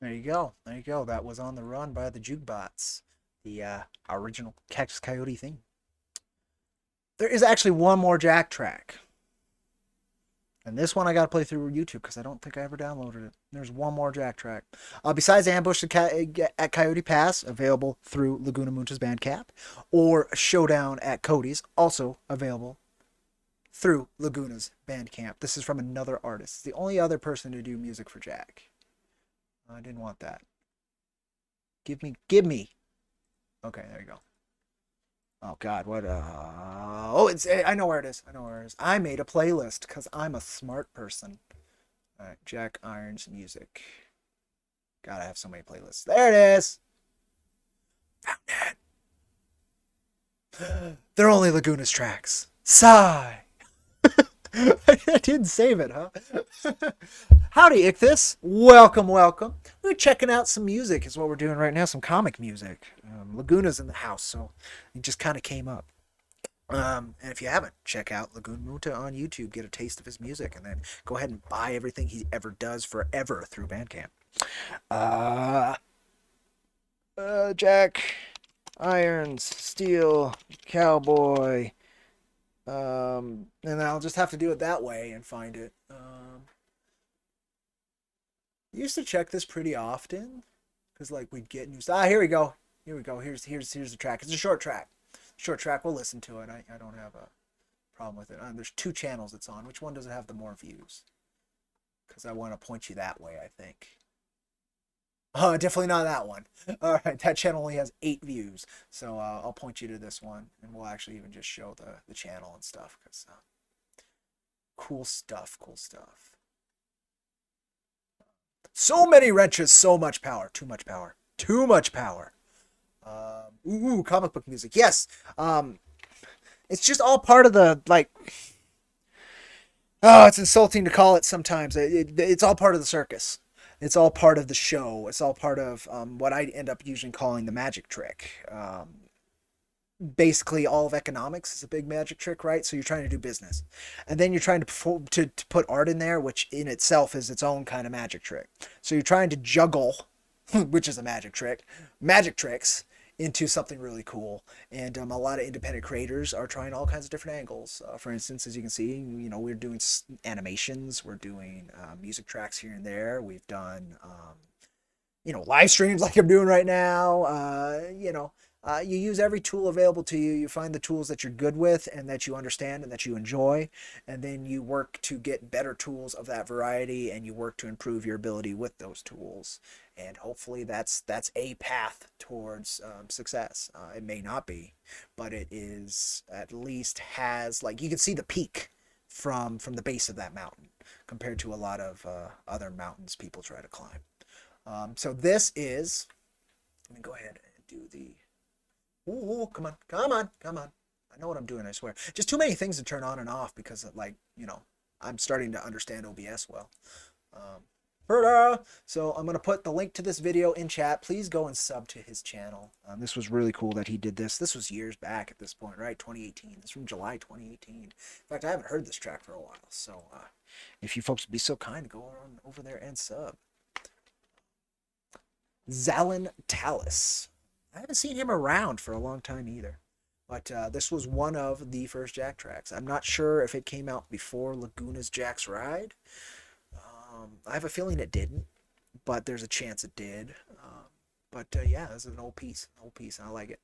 There you go. There you go. That was On the Run by the Jukebots, the original Cactus Coyote theme. There is actually one more Jack track. And this one I got to play through YouTube because I don't think I ever downloaded it. There's one more Jack track. Besides Ambush at Coyote Pass, available through Laguna Munta's Bandcamp, or Showdown at Cody's, also available through Laguna's Bandcamp. This is from another artist. It's the only other person to do music for Jack. I didn't want that. Give me. Okay, there you go. Oh God, what? I know where it is. I made a playlist because I'm a smart person. All right, Jack Irons music. God, I have so many playlists. There it is. Found it. They're only Laguna's tracks. Sigh. I didn't save it, huh? Howdy, Ichthus. Welcome. We're checking out some music is what we're doing right now, some comic music. Laguna's in the house, so it just kind of came up. And if you haven't, check out Laguna Munta on YouTube, get a taste of his music, and then go ahead and buy everything he ever does forever through Bandcamp. Jack Irons, Steel, Cowboy. And I'll just have to do it that way and find it. Used to check this pretty often because like we'd get news. Here we go. Here's the track. It's a short track. We'll listen to it. I don't have a problem with it. There's 2 channels it's on. Which one does it have the more views? Because I want to point you that way, I think. Oh, definitely not that one. All right, that channel only has 8 views. So I'll point you to this one, and we'll actually even just show the channel and stuff. Because cool stuff. So many wrenches, so much power. Too much power. Comic book music. Yes. It's just all part of the, like... Oh, it's insulting to call it sometimes. It's all part of the circus. It's all part of the show. It's all part of what I end up usually calling the magic trick. Basically, all of economics is a big magic trick, right? So you're trying to do business. And then you're trying to put art in there, which in itself is its own kind of magic trick. So you're trying to juggle, which is a magic tricks into something really cool. And a lot of independent creators are trying all kinds of different angles. For instance, as you can see, we're doing animations, we're doing music tracks here and there. We've done, live streams like I'm doing right now. You use every tool available to you. You find the tools that you're good with and that you understand and that you enjoy. And then you work to get better tools of that variety, and you work to improve your ability with those tools. And hopefully that's a path towards success. It may not be, but it is at least has, like, you can see the peak from the base of that mountain compared to a lot of other mountains people try to climb. So this is, let me go ahead and do the, ooh, come on. I know what I'm doing, I swear. Just too many things to turn on and off because, I'm starting to understand OBS well. So I'm going to put the link to this video in chat. Please go and sub to his channel. This was really cool that he did this. This was years back at this point, right? 2018. This is from July 2018. In fact, I haven't heard this track for a while. So if you folks would be so kind to go on over there and sub. Zalin Talus. I haven't seen him around for a long time either. But this was one of the first Jack tracks. I'm not sure if it came out before Laguna's Jack's Ride. I have a feeling it didn't, but there's a chance it did. Yeah, this is an old piece. I like it.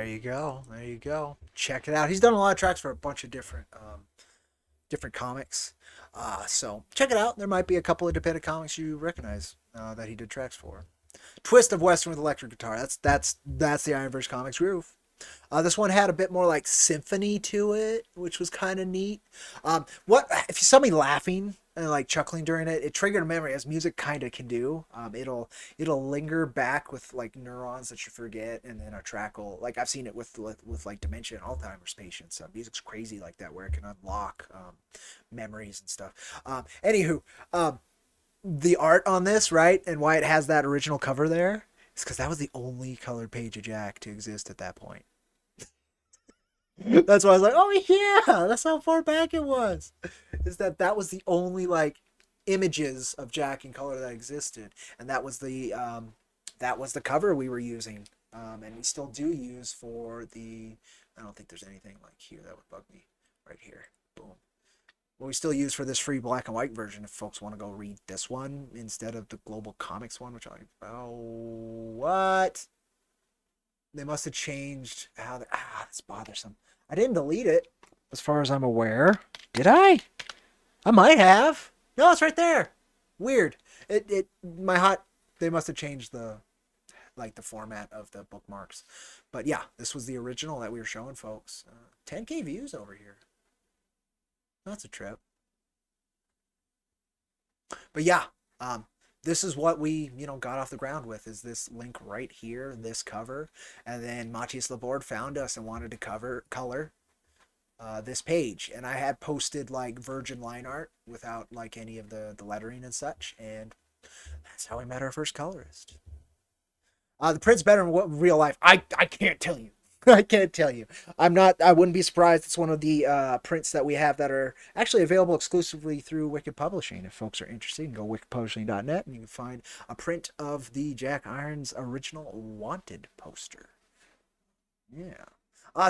There you go. There you go. Check it out. He's done a lot of tracks for a bunch of different comics. So check it out. There might be a couple of independent comics you recognize that he did tracks for. Twist of Western with electric guitar. That's the IronVerse Comics groove. This one had a bit more like symphony to it, which was kind of neat. What if you saw me laughing and like chuckling during it? It triggered a memory, as music kind of can do. It'll linger back with like neurons that you forget, and then a track will, like, I've seen it with like dementia and Alzheimer's patients. Music's crazy like that, where it can unlock memories and stuff. The art on this, right, and why it has that original cover there is because that was the only colored page of Jack to exist at that point. That's why I was like, oh yeah, that's how far back it was. Is that was the only like images of Jack in color that existed, and that was the cover we were using, and we still do use for the. I don't think there's anything like here that would bug me. Right here, boom. What we still use for this free black and white version, if folks want to go read this one instead of the Global Comics one, which what? They must have changed how they, that's bothersome. I didn't delete it, as far as I'm aware. Did I? I might have. No, it's right there. Weird. They must have changed the format of the bookmarks. But yeah, this was the original that we were showing folks. 10K views over here. That's a trip. But yeah, this is what we, got off the ground with, is this link right here, this cover. And then Matthias Laborde found us and wanted to color this page. And I had posted like virgin line art without like any of the lettering and such. And that's how we met our first colorist. The print's better in real life. I can't tell you. I can't tell you. I wouldn't be surprised. It's one of the prints that we have that are actually available exclusively through Wicked Publishing. If folks are interested, you can go wickedpublishing.net and you can find a print of the Jack Irons original Wanted poster. Yeah.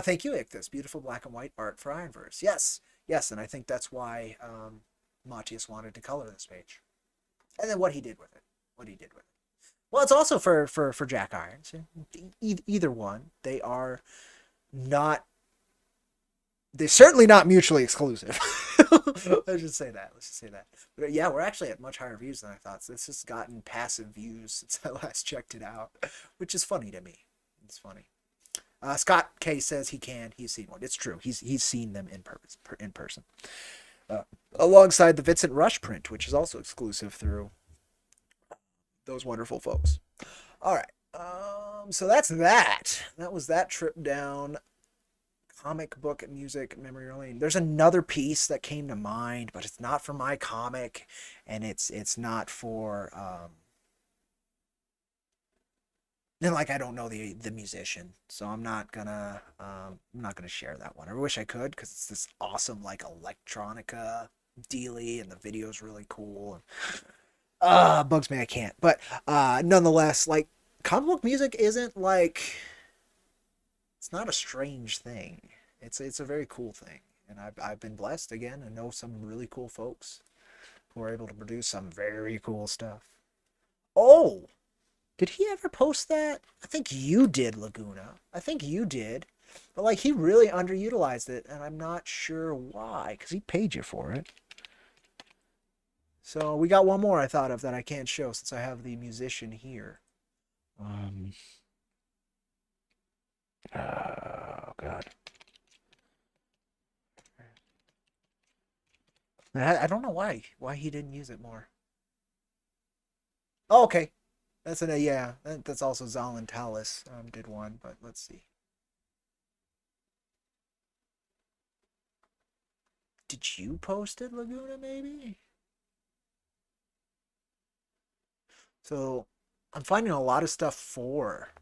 Thank you, Ichthus. Beautiful black and white art for IronVerse. Yes, and I think that's why Matthias wanted to color this page. And then what he did with it. Well, it's also for Jack Irons. Either one. They're certainly not mutually exclusive. Let's just say that. But yeah, we're actually at much higher views than I thought. So this has gotten passive views since I last checked it out, which is funny to me. It's funny. Scott K says he's seen one. It's true. He's seen them in person. Alongside the Vincent Rush print, which is also exclusive through those wonderful folks. All right. So that's that. That was that trip down comic book music memory lane. There's another piece that came to mind, but it's not for my comic, and it's not for and like I don't know the musician, so I'm not gonna share that one. I wish I could, because it's this awesome like electronica dealy, and the video's really cool. Bugs me I can't. But nonetheless, like, comic book music isn't like, it's not a strange thing. It's a very cool thing. And I've been blessed again and know some really cool folks who are able to produce some very cool stuff. Oh, did he ever post that? I think you did, Laguna. I think you did. But like, he really underutilized it, and I'm not sure why, because he paid you for it. So we got one more I thought of that I can't show since I have the musician here. Oh God. I don't know why he didn't use it more. Oh, okay. That's also Zalin Talis did one, but let's see. Did you post it, Laguna, maybe? So I'm finding a lot of stuff for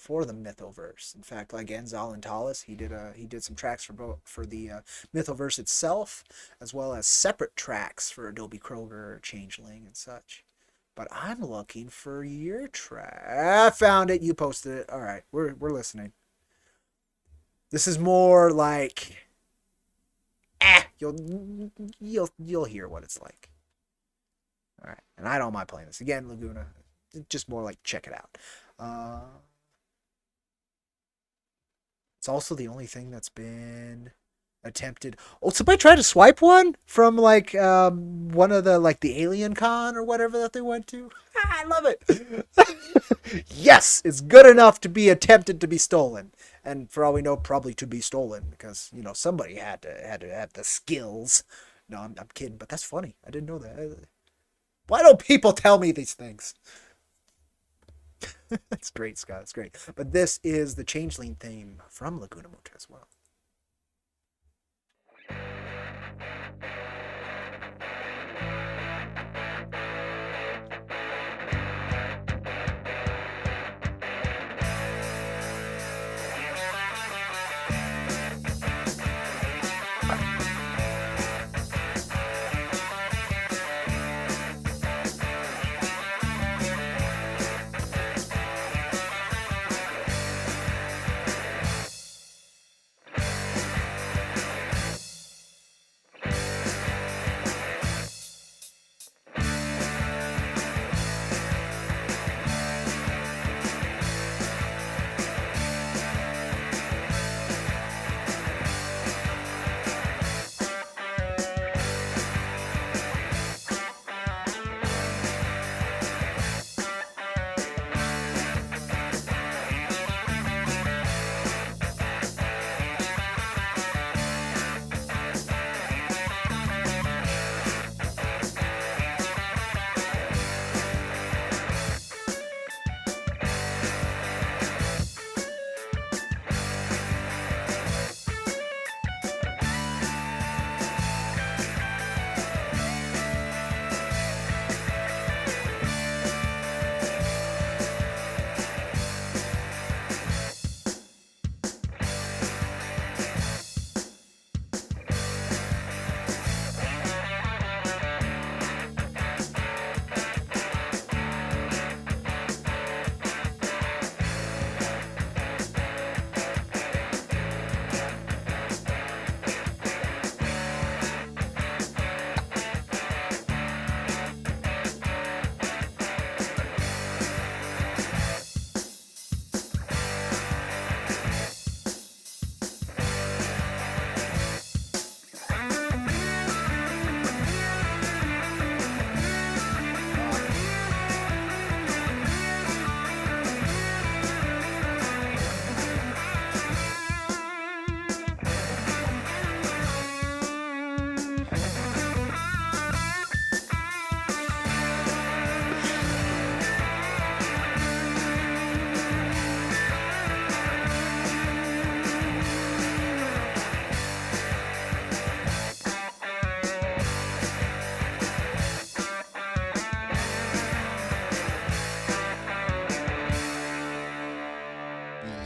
the Mythoverse. In fact, like Enzal and Talis, he did some tracks for the Mythoverse itself, as well as separate tracks for Adobe Kroger, Changeling, and such. But I'm looking for your track. I found it. You posted it. All right, we're listening. This is more like, you'll hear what it's like. All right, and I don't mind playing this again, Laguna. Just more like check it out. It's also the only thing that's been attempted. Oh, somebody tried to swipe one from like one of the like the Alien Con or whatever that they went to. I love it. Yes, it's good enough to be attempted to be stolen, and for all we know, probably to be stolen because you know somebody had to have the skills. No, I'm kidding, but that's funny. I didn't know that. Why don't people tell me these things? That's great, Scott. That's great. But this is the Changeling theme from Laguna Muta as well.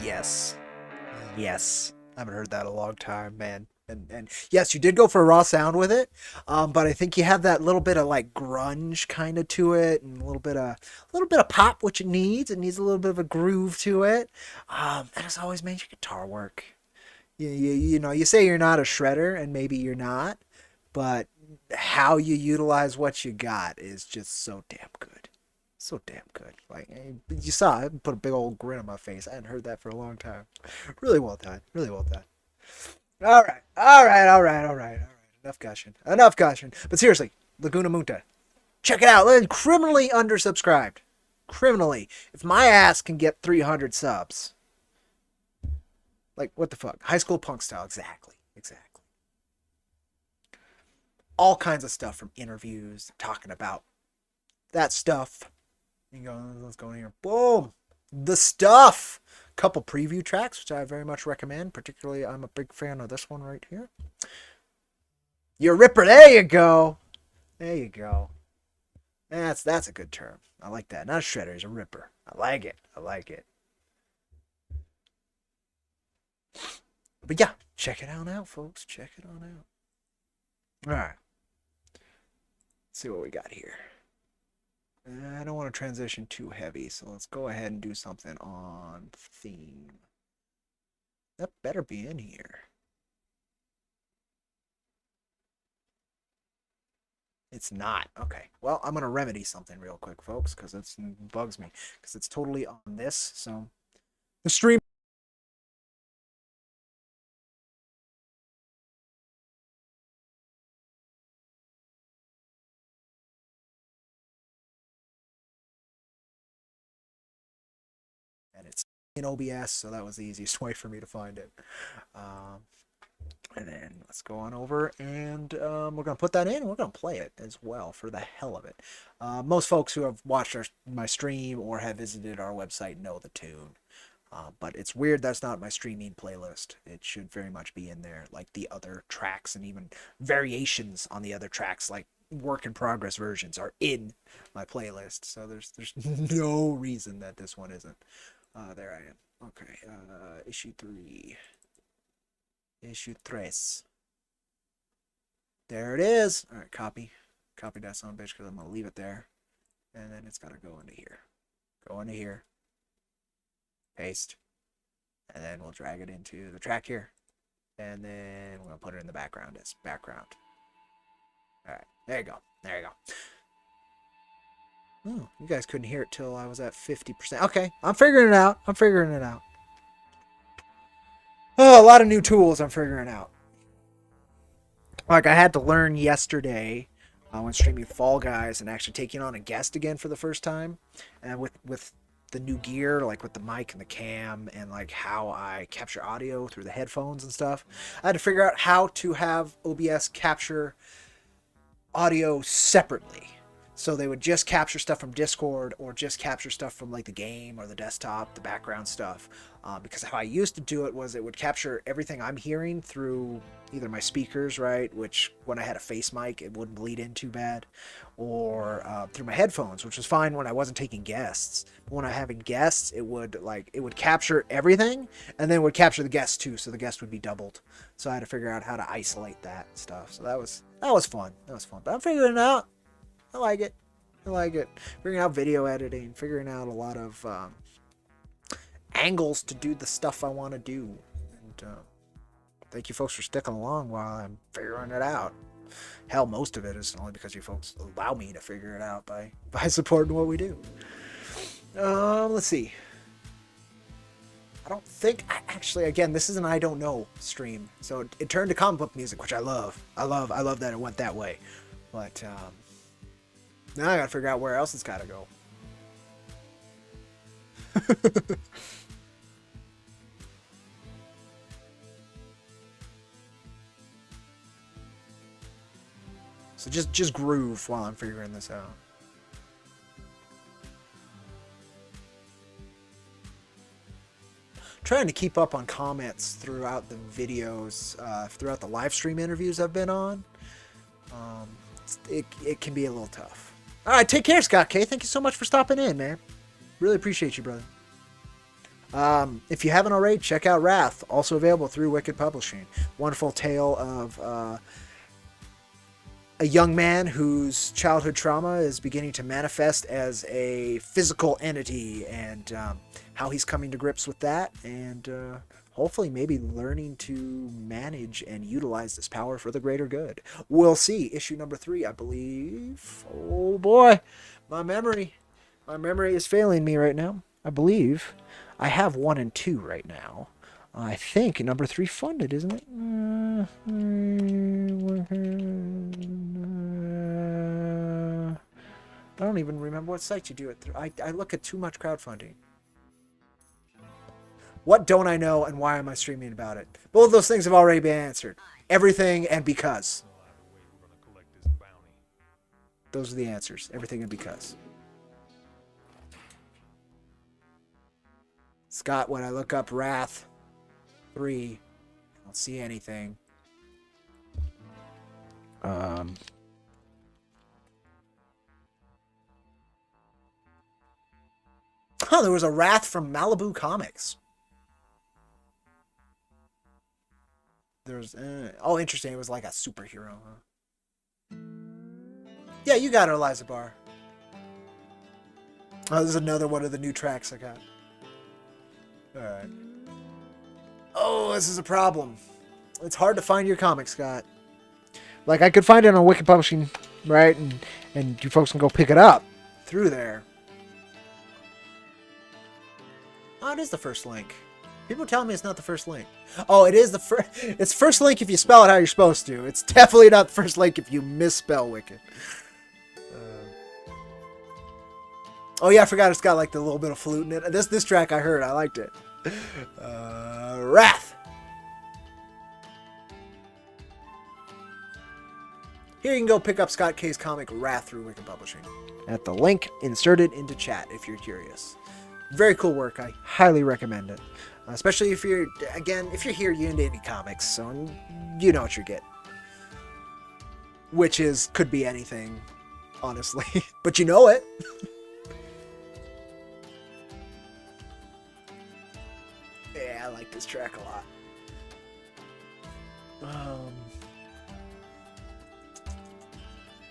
Yes. Yes. I haven't heard that in a long time, man. And yes, you did go for a raw sound with it, but I think you have that little bit of like grunge kind of to it, and a little bit of pop, which it needs. It needs a little bit of a groove to it, and as always, man, your guitar work. You know, you say you're not a shredder, and maybe you're not, but how you utilize what you got is just so damn good. So damn good. Like you saw, I put a big old grin on my face. I hadn't heard that for a long time. Really well done. Really well done. All right. All right. All right. All right. All right. Enough gushing. Enough gushing. But seriously, Laguna Munta. Check it out. Criminally undersubscribed. Criminally. If my ass can get 300 subs. Like, what the fuck? High school punk style. Exactly. Exactly. All kinds of stuff from interviews, talking about that stuff. You go, let's go in here. Boom. The stuff. Couple preview tracks, which I very much recommend. Particularly, I'm a big fan of this one right here. You're a ripper. There you go. There you go. That's a good term. I like that. Not a shredder. He's a ripper. I like it. I like it. But yeah, check it on out, folks. Check it on out. All right. Let's see what we got here. I don't want to transition too heavy, so let's go ahead and do something on theme. That better be in here. It's not. Okay. Well, I'm going to remedy something real quick, folks, because it bugs me. Because it's totally on this, so... The stream and it's in OBS, so that was the easiest way for me to find it. And then let's go on over, and we're going to put that in, and we're going to play it as well for the hell of it. Most folks who have watched my stream or have visited our website know the tune. But it's weird that's not my streaming playlist. It should very much be in there, like the other tracks and even variations on the other tracks, like work in progress versions, are in my playlist. So there's no reason that this one isn't. There I am. Okay, issue 3. Issue 3. There it is. All right, copy that son of a bitch, because I'm going to leave it there. And then it's got to go into here. Go into here. Paste. And then we'll drag it into the track here. And then we're going to put it in the background as background. All right, there you go. There you go. Oh, you guys couldn't hear it till I was at 50%. Okay, I'm figuring it out. I'm figuring it out. Oh, a lot of new tools I'm figuring out. Like, I had to learn yesterday when streaming Fall Guys and actually taking on a guest again for the first time. And with the new gear, like with the mic and the cam, and like how I capture audio through the headphones and stuff. I had to figure out how to have OBS capture audio separately. So they would just capture stuff from Discord or just capture stuff from like the game or the desktop, the background stuff. Because how I used to do it was it would capture everything I'm hearing through either my speakers, right, which when I had a face mic, it wouldn't bleed in too bad, or through my headphones, which was fine when I wasn't taking guests. But when I'm having guests, it would capture everything and then it would capture the guests too, so the guest would be doubled. So I had to figure out how to isolate that stuff. So that was fun. That was fun. But I'm figuring it out. I like it. I like it. Figuring out video editing, figuring out a lot of angles to do the stuff I want to do. And thank you folks for sticking along while I'm figuring it out. Hell, most of it is only because you folks allow me to figure it out by supporting what we do. Let's see. I don't think, actually, again, this is an I don't know stream. So it turned to comic book music, which I love. I love that it went that way. But now I gotta figure out where else it's gotta go. So just groove while I'm figuring this out. Trying to keep up on comments throughout the videos, throughout the live stream interviews I've been on. It can be a little tough. All right, take care, Scott K. Thank you so much for stopping in, man. Really appreciate you, brother. If you haven't already, check out Wrath, also available through Wicked Publishing. Wonderful tale of a young man whose childhood trauma is beginning to manifest as a physical entity, and how he's coming to grips with that, and hopefully maybe learning to manage and utilize this power for the greater good. We'll see. Issue number 3, I believe. Oh boy, my memory is failing me right now. I believe I have 1 and 2 right now. I think number 3 funded, isn't it? I don't even remember what site you do it through. I look at too much crowdfunding. What don't I know, and why am I streaming about it? Both of those things have already been answered. Everything and because. Those are the answers. Everything and because. Scott, when I look up Wrath 3, I don't see anything. Oh, there was a Wrath from Malibu Comics. There's oh, interesting. It was like a superhero, huh? Yeah, you got it, Eliza Barr. Oh, this is another one of the new tracks I got. Alright. Oh, this is a problem. It's hard to find your comic, Scott. Like, I could find it on Wicked Publishing, right? And you folks can go pick it up through there. Oh, it is the first link. People tell me it's not the first link. Oh, it is the first. It's first link if you spell it how you're supposed to. It's definitely not the first link if you misspell Wicked. Oh yeah, I forgot it's got like the little bit of flute in it. This track I heard, I liked it. Wrath. Here you can go pick up Scott K's comic Wrath through Wicked Publishing at the link inserted into chat if you're curious. Very cool work. I highly recommend it. Especially if you're here, you're into indie comics, so you know what you get. Which could be anything, honestly. But you know it. Yeah, I like this track a lot.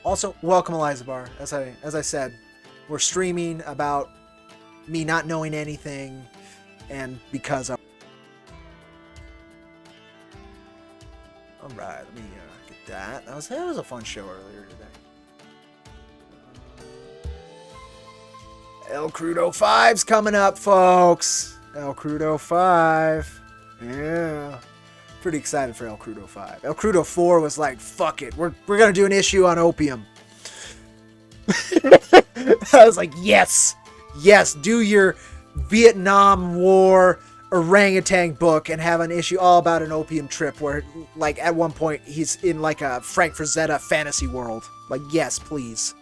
Also, welcome Eliza Bar. As I said, we're streaming about me not knowing anything, and because of. All right, let me get that. That was a fun show earlier today. El Crudo 5's coming up, folks. El Crudo 5. Yeah. Pretty excited for El Crudo 5. El Crudo 4 was like, fuck it. We're going to do an issue on opium. I was like, yes. Yes, do your Vietnam War orangutan book and have an issue all about an opium trip where, like, at one point he's in like a Frank Frazetta fantasy world. Like, yes, please.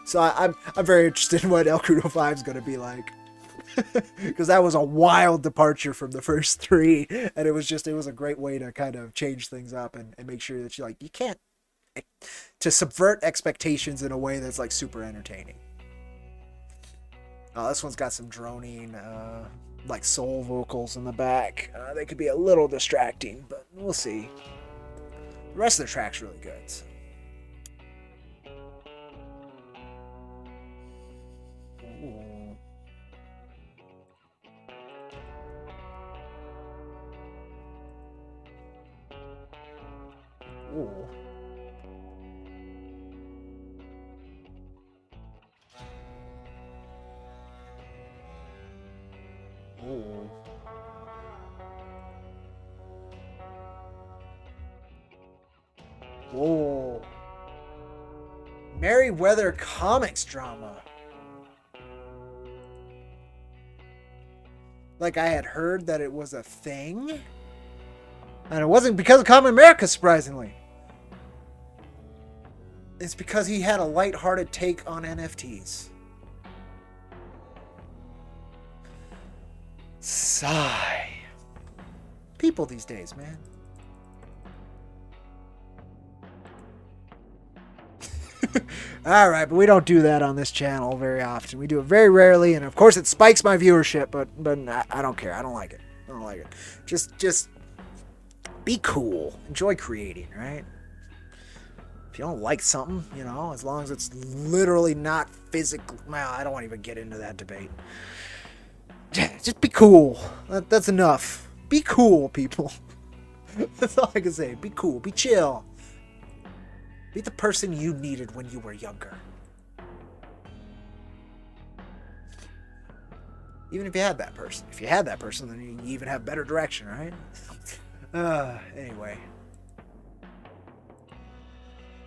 So I'm very interested in what El Crudo 5 is going to be like. Because that was a wild departure from the first three, and it was a great way to kind of change things up and make sure that you can't to subvert expectations in a way that's like super entertaining. Oh, this one's got some droning like soul vocals in the back. They could be a little distracting, but we'll see. The rest of the track's really good. So. Ooh. Ooh. Whoa. Merryweather Comics drama. Like I had heard that it was a thing. And it wasn't because of Comic America, surprisingly. It's because he had a lighthearted take on NFTs. Sigh. People these days, man. Alright, but we don't do that on this channel very often. We do it very rarely, and of course it spikes my viewership, but I don't care. I don't like it. I don't like it. Just be cool. Enjoy creating, right? If you don't like something, you know, as long as it's literally not physical. Well, I don't want to even get into that debate. Just be cool. That's enough. Be cool, people. That's all I can say. Be cool. Be chill. Be the person you needed when you were younger. Even if you had that person. If you had that person, then you even have better direction, right?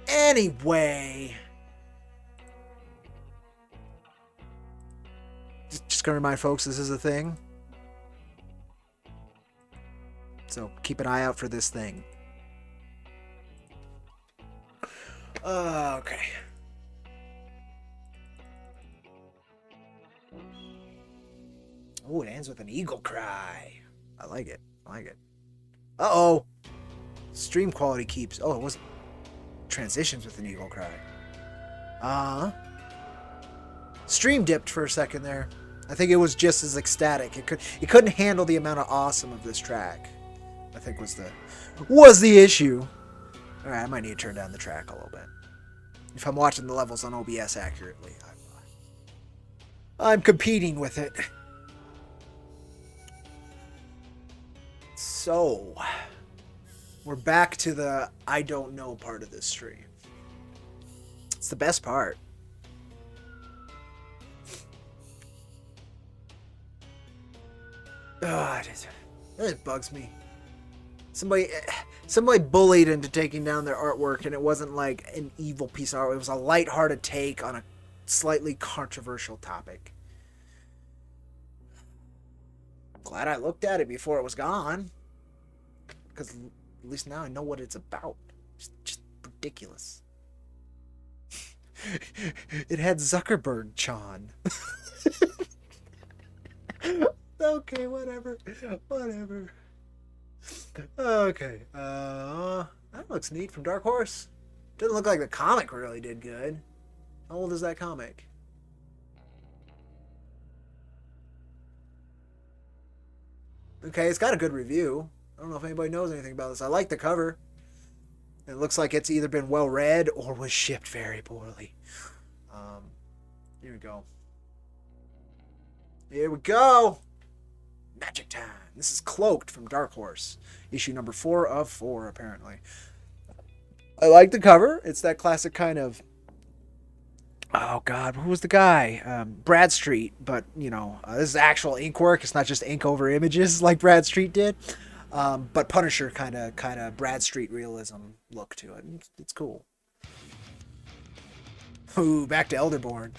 Anyway. Just gonna remind folks, this is a thing. So keep an eye out for this thing. Okay. Oh, it ends with an eagle cry. I like it. Uh-oh. Stream quality keeps. Oh, it wasn't. Transitions with an eagle cry. Stream dipped for a second there. I think it was just as ecstatic. It couldn't handle the amount of awesome of this track. I think was the issue. All right, I might need to turn down the track a little bit. If I'm watching the levels on OBS accurately, I'm competing with it. So, we're back to the I don't know part of this stream. It's the best part. It bugs me. Somebody bullied into taking down their artwork, and it wasn't like an evil piece of art. It was a lighthearted take on a slightly controversial topic. Glad I looked at it before it was gone. Because at least now I know what it's about. Just ridiculous. It had Zuckerberg-chan. Okay, whatever. Whatever. Okay. That looks neat from Dark Horse. Doesn't look like the comic really did good. How old is that comic? Okay, it's got a good review. I don't know if anybody knows anything about this. I like the cover. It looks like it's either been well read or was shipped very poorly. Here we go. Here we go. Magic time. This is Cloaked from Dark Horse. Issue number 4 of 4, apparently. I like the cover. It's that classic kind of... Oh, God. Who was the guy? Bradstreet. But, you know, this is actual ink work. It's not just ink over images like Bradstreet did. But Punisher kind of Bradstreet realism look to it. It's cool. Ooh, back to Elderborn.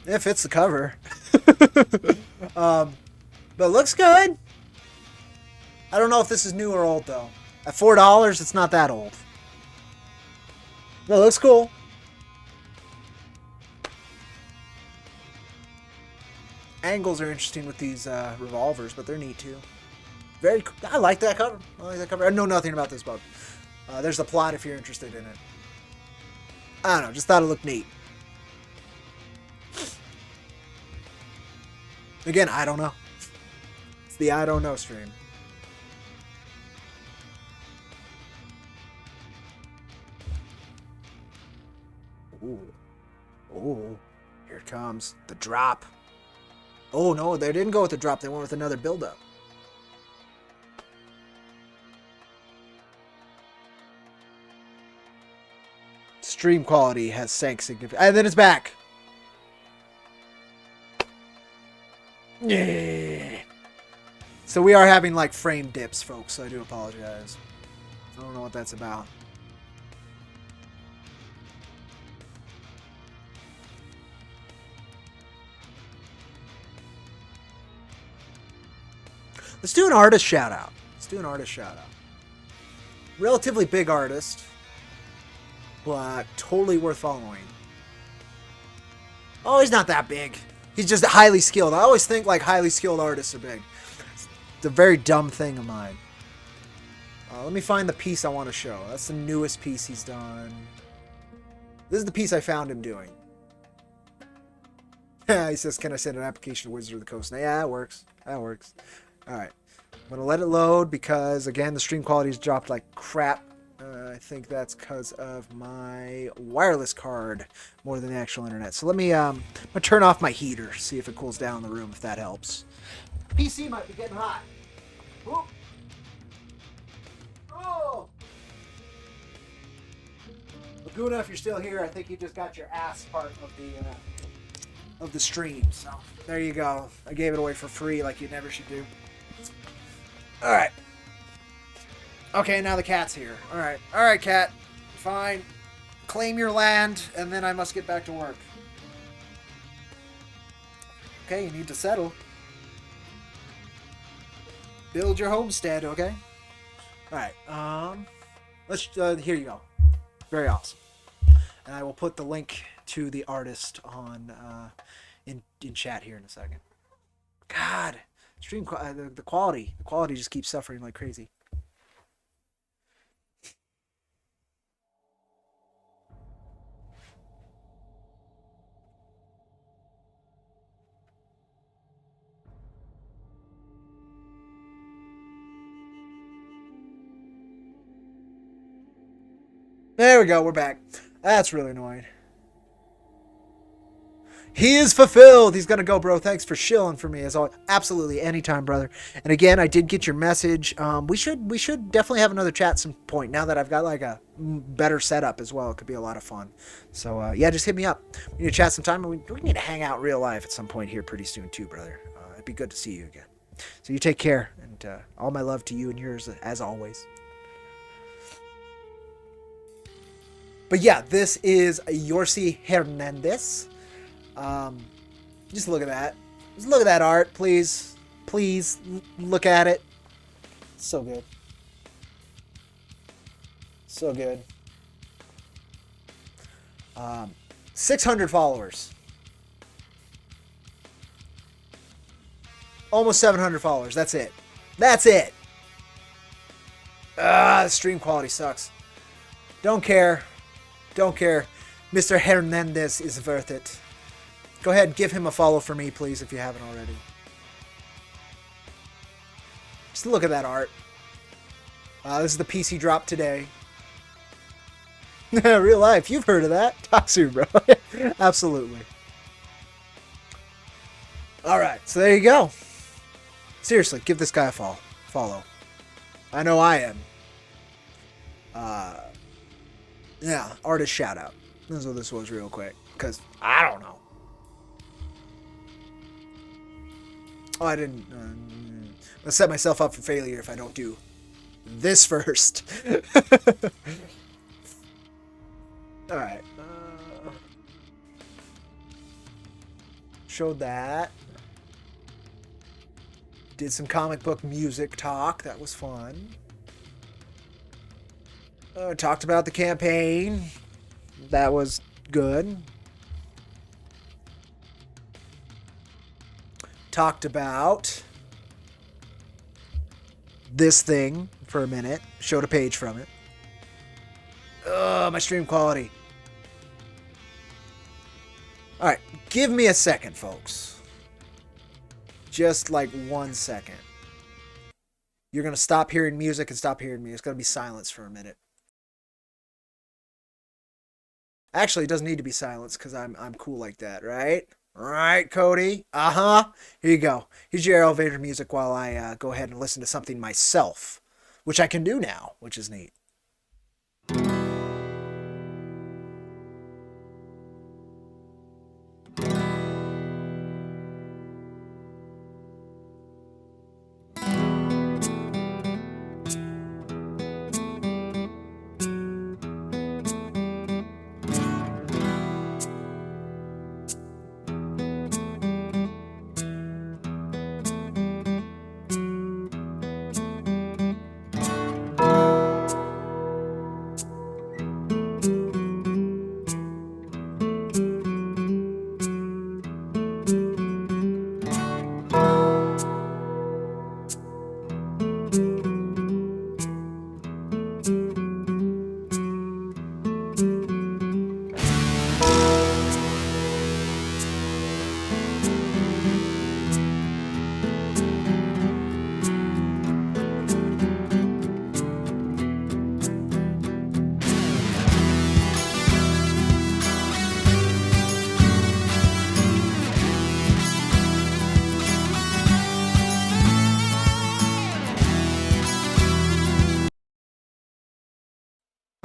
It fits the cover. But it looks good. I don't know if this is new or old, though. At $4, it's not that old. No, it looks cool. Angles are interesting with these revolvers, but they're neat, too. Very cool. I like that cover. I know nothing about this book. There's the plot if you're interested in it. I don't know. Just thought it looked neat. Again, I don't know. It's the I don't know stream. Ooh. Ooh. Here it comes. The drop. Oh, no. They didn't go with the drop. They went with another build-up. Stream quality has sank significantly. And then it's back. Yeah. So we are having like frame dips, folks. So I do apologize. I don't know what that's about. Let's do an artist shout out. Relatively big artist, but totally worth following. Oh, he's not that big. He's just highly skilled. I always think like highly skilled artists are big. It's a very dumb thing of mine. Let me find the piece I want to show. That's the newest piece he's done. This is the piece I found him doing. He says, can I send an application to Wizard of the Coast? Now, yeah, that works. That works. Alright. I'm going to let it load because, again, the stream quality's dropped like crap. I think that's because of my wireless card more than the actual internet. So let me I'm gonna turn off my heater, see if it cools down the room, if that helps. PC might be getting hot. Whoop. Oh! Laguna, if you're still here, I think you just got your ass part of the stream. So there you go. I gave it away for free like you never should do. Alright. Okay, now the cat's here. Alright. Alright, cat. Fine. Claim your land, and then I must get back to work. Okay, you need to settle. Build your homestead, okay? Alright, let's, here you go. Very awesome. And I will put the link to the artist on, in chat here in a second. God, stream, the quality just keeps suffering like crazy. There we go, we're back. That's really annoying. He is fulfilled. He's gonna go, bro. Thanks for shilling for me as always. Absolutely, anytime, brother. And again, I did get your message. We should definitely have another chat at some point. Now that I've got like a better setup as well, it could be a lot of fun. So yeah, just hit me up. We need to chat sometime, and we need to hang out in real life at some point here pretty soon too, brother. It'd be good to see you again. So you take care, and all my love to you and yours as always. But yeah, this is Yorsi Hernandez. Just look at that. Just look at that art, please. Please look at it. So good. So good. 600 followers. Almost 700 followers. That's it. That's it. The stream quality sucks. Don't care. Don't care. Mr. Hernandez is worth it. Go ahead and give him a follow for me, please, if you haven't already. Just look at that art. This is the PC drop today. Real life. You've heard of that. Talk soon, bro. Absolutely. Alright, so there you go. Seriously, give this guy a follow. I know I am. Yeah, artist shout out. This is what this was real quick. Because I don't know. Oh, I didn't. I'll set myself up for failure if I don't do this first. Alright. Showed that. Did some comic book music talk. That was fun. Talked about the campaign. That was good. Talked about this thing for a minute. Showed a page from it. My stream quality. Alright, give me a second, folks. Just like 1 second. You're going to stop hearing music and stop hearing me. It's going to be silence for a minute. Actually, it doesn't need to be silence because I'm cool like that, right? Right, Cody? Uh-huh. Here you go. Here's your elevator music while I go ahead and listen to something myself, which I can do now, which is neat.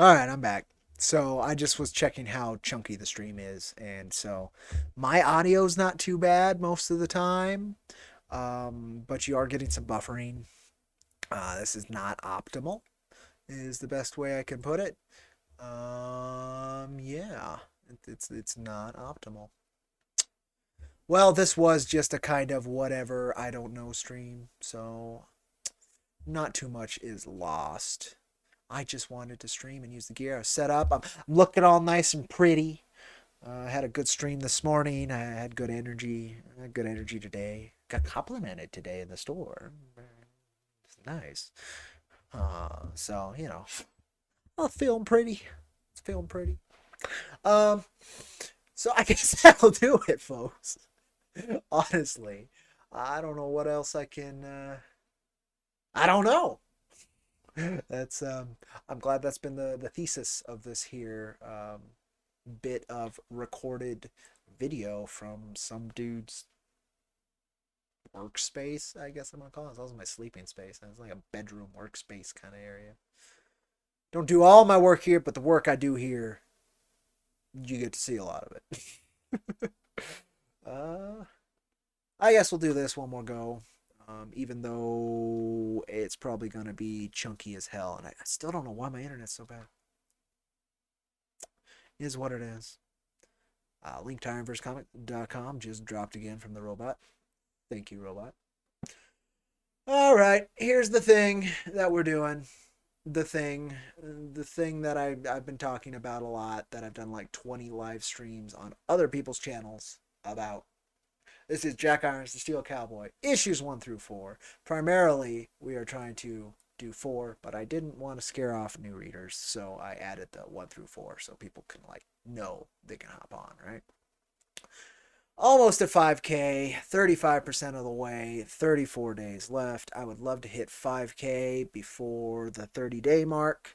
Alright, I'm back. So I just was checking how chunky the stream is, and so my audio's not too bad most of the time, but you are getting some buffering. This is not optimal, is the best way I can put it. Yeah, it's not optimal. Well, this was just a kind of whatever, I don't know stream, so not too much is lost. I just wanted to stream and use the gear I was set up. I'm looking all nice and pretty. I had a good stream this morning. I had good energy. I had good energy today. Got complimented today in the store. It's nice. So, you know, I'm feeling pretty. It's feeling pretty. So I guess that'll do it, folks. Honestly, I don't know what else I can. I don't know. That's I'm glad that's been the thesis of this here bit of recorded video from some dude's workspace, I guess I'm gonna call it. That was my sleeping space. It's like a bedroom workspace kind of area. Don't do all my work here, but the work I do here, you get to see a lot of it. I guess we'll do this one more go. Even though it's probably going to be chunky as hell. And I still don't know why my internet's so bad. It is what it is. Link to IronVerseComics.com just dropped again from the robot. Thank you, robot. All right, here's the thing that we're doing. The thing that I've been talking about a lot, that I've done like 20 live streams on other people's channels about. This is Jack Irons, the Steel Cowboy, issues 1 through 4. Primarily, we are trying to do 4, but I didn't want to scare off new readers, so I added the 1 through 4 so people can like know they can hop on, right? Almost at 5K, 35% of the way, 34 days left. I would love to hit 5K before the 30-day mark.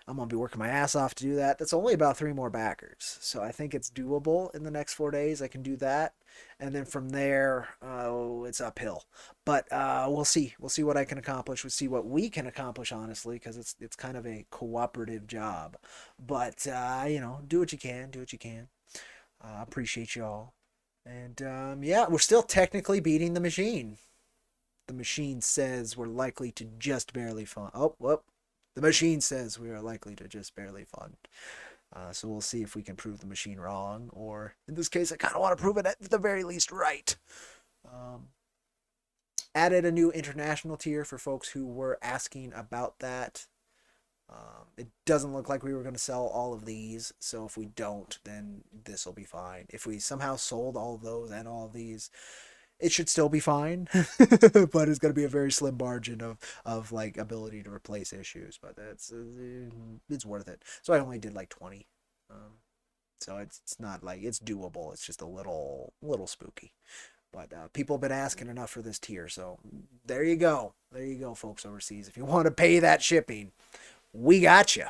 I'm going to be working my ass off to do that. That's only about 3 more backers. So I think it's doable in the next 4 days. I can do that. And then from there, it's uphill. But we'll see. We'll see what I can accomplish. We'll see what we can accomplish, honestly, because it's kind of a cooperative job. But, do what you can. Do what you can. Appreciate you all. And yeah, we're still technically beating the machine. The machine says we're likely to just barely fund. Oh, whoop. The machine says we are likely to just barely fund. So we'll see if we can prove the machine wrong, or in this case, I kind of want to prove it at the very least right. Added a new international tier for folks who were asking about that. It doesn't look like we were going to sell all of these, so if we don't, then this will be fine. If we somehow sold all of those and all of these, it should still be fine, but it's going to be a very slim margin of like ability to replace issues, but it's worth it. So I only did like 20, so it's not like it's doable. It's just a little spooky. But people have been asking enough for this tier, so there you go. There you go, folks overseas. If you want to pay that shipping, we got you.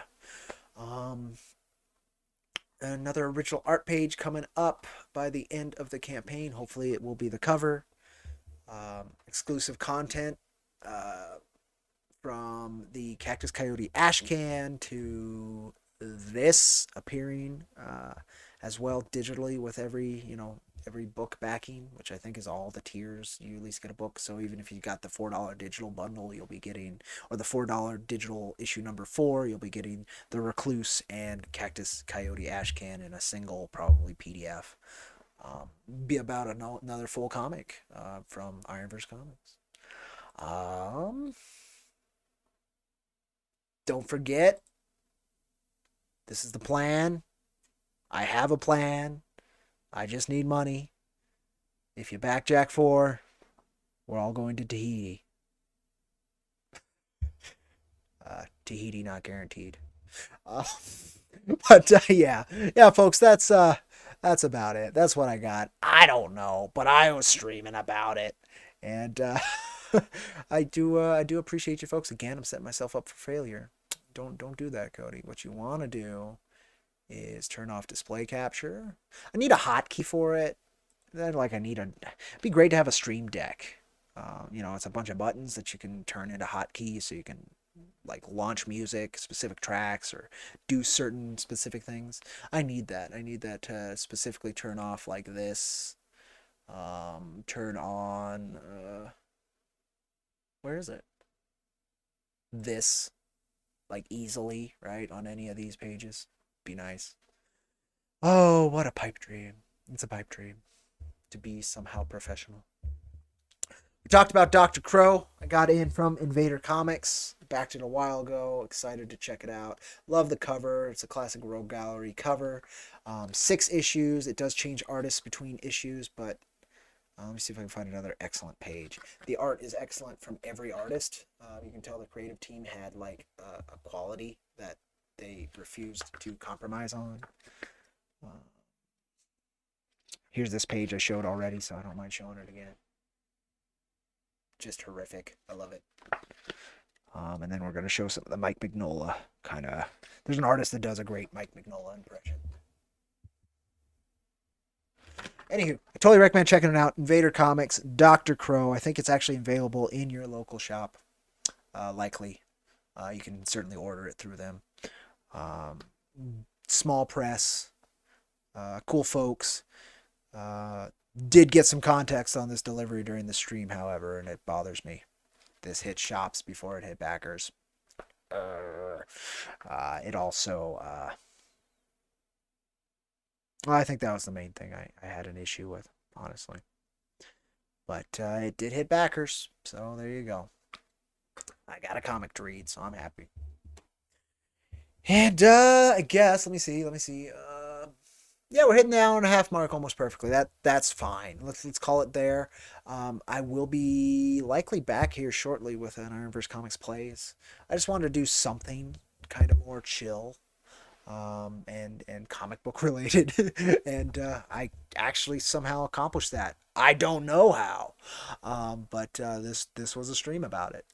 Another original art page coming up by the end of the campaign. Hopefully it will be the cover. Exclusive content from the Cactus Coyote Ash Can to this appearing as well digitally with every book backing, which I think is all the tiers. You at least get a book. So even if you got the $4 digital bundle, you'll be getting, or the $4 digital issue number 4, you'll be getting the Recluse and Cactus Coyote Ash Can in a single, probably PDF. Be about another full comic from IronVerse Comics. Don't forget, this is the plan. I have a plan. I just need money. If you back Jack 4, we're all going to Tahiti. Tahiti not guaranteed. Uh, but yeah, folks, that's about it. That's what I got. I don't know, but I was streaming about it, and I do appreciate you folks. Again, I'm setting myself up for failure. Don't do that, Cody. What you want to do is turn off display capture. I need a hotkey for it. Then it'd be great to have a stream deck. It's a bunch of buttons that you can turn into hotkeys, so you can like launch music, specific tracks, or do certain specific things. I need that. I need that to specifically turn off like this. Turn on. Where is it? This, like easily, right, on any of these pages. Be nice. Oh, what a pipe dream. It's a pipe dream to be somehow professional. We talked about Dr. Crow. I got in from Invader Comics. Backed it a while ago. Excited to check it out. Love the cover. It's a classic Rogue Gallery cover. 6 issues. It does change artists between issues, but let me see if I can find another excellent page. The art is excellent from every artist. You can tell the creative team had like a quality that they refused to compromise on. Here's this page I showed already, so I don't mind showing it again. Just horrific. I love it. And then we're going to show some of the Mike Mignola kind of. There's an artist that does a great Mike Mignola impression. Anywho, I totally recommend checking it out. Invader Comics, Dr. Crow. I think it's actually available in your local shop. Likely. You can certainly order it through them. Small press. Cool folks. Did get some context on this delivery during the stream, however, and it bothers me. This hit shops before it hit backers. It also... I think that was the main thing I had an issue with, honestly. But it did hit backers, so there you go. I got a comic to read, so I'm happy. And I guess let me see. Yeah, we're hitting the hour and a half mark almost perfectly. That's fine. Let's call it there. I will be likely back here shortly with an IronVerse Comics plays. I just wanted to do something kind of more chill, and comic book related, and I actually somehow accomplished that. I don't know how, but this was a stream about it.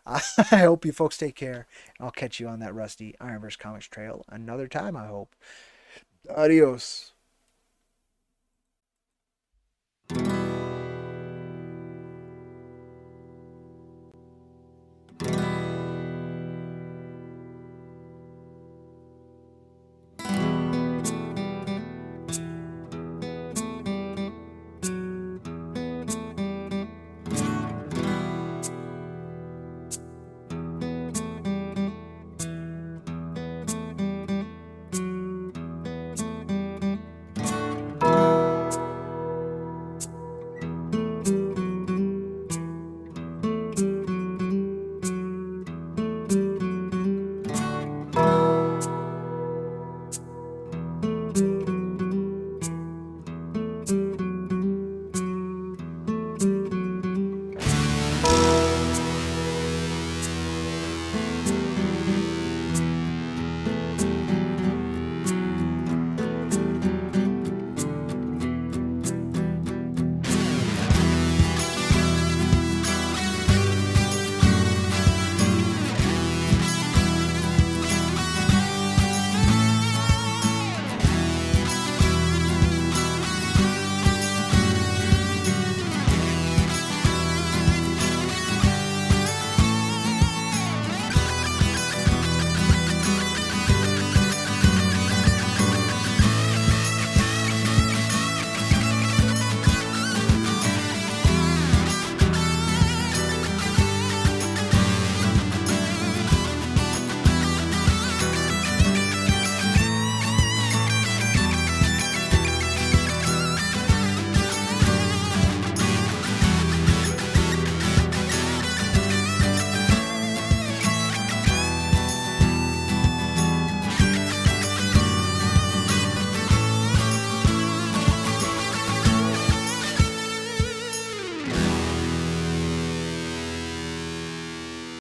I hope you folks take care. I'll catch you on that rusty IronVerse Comics trail another time. I hope. Adios.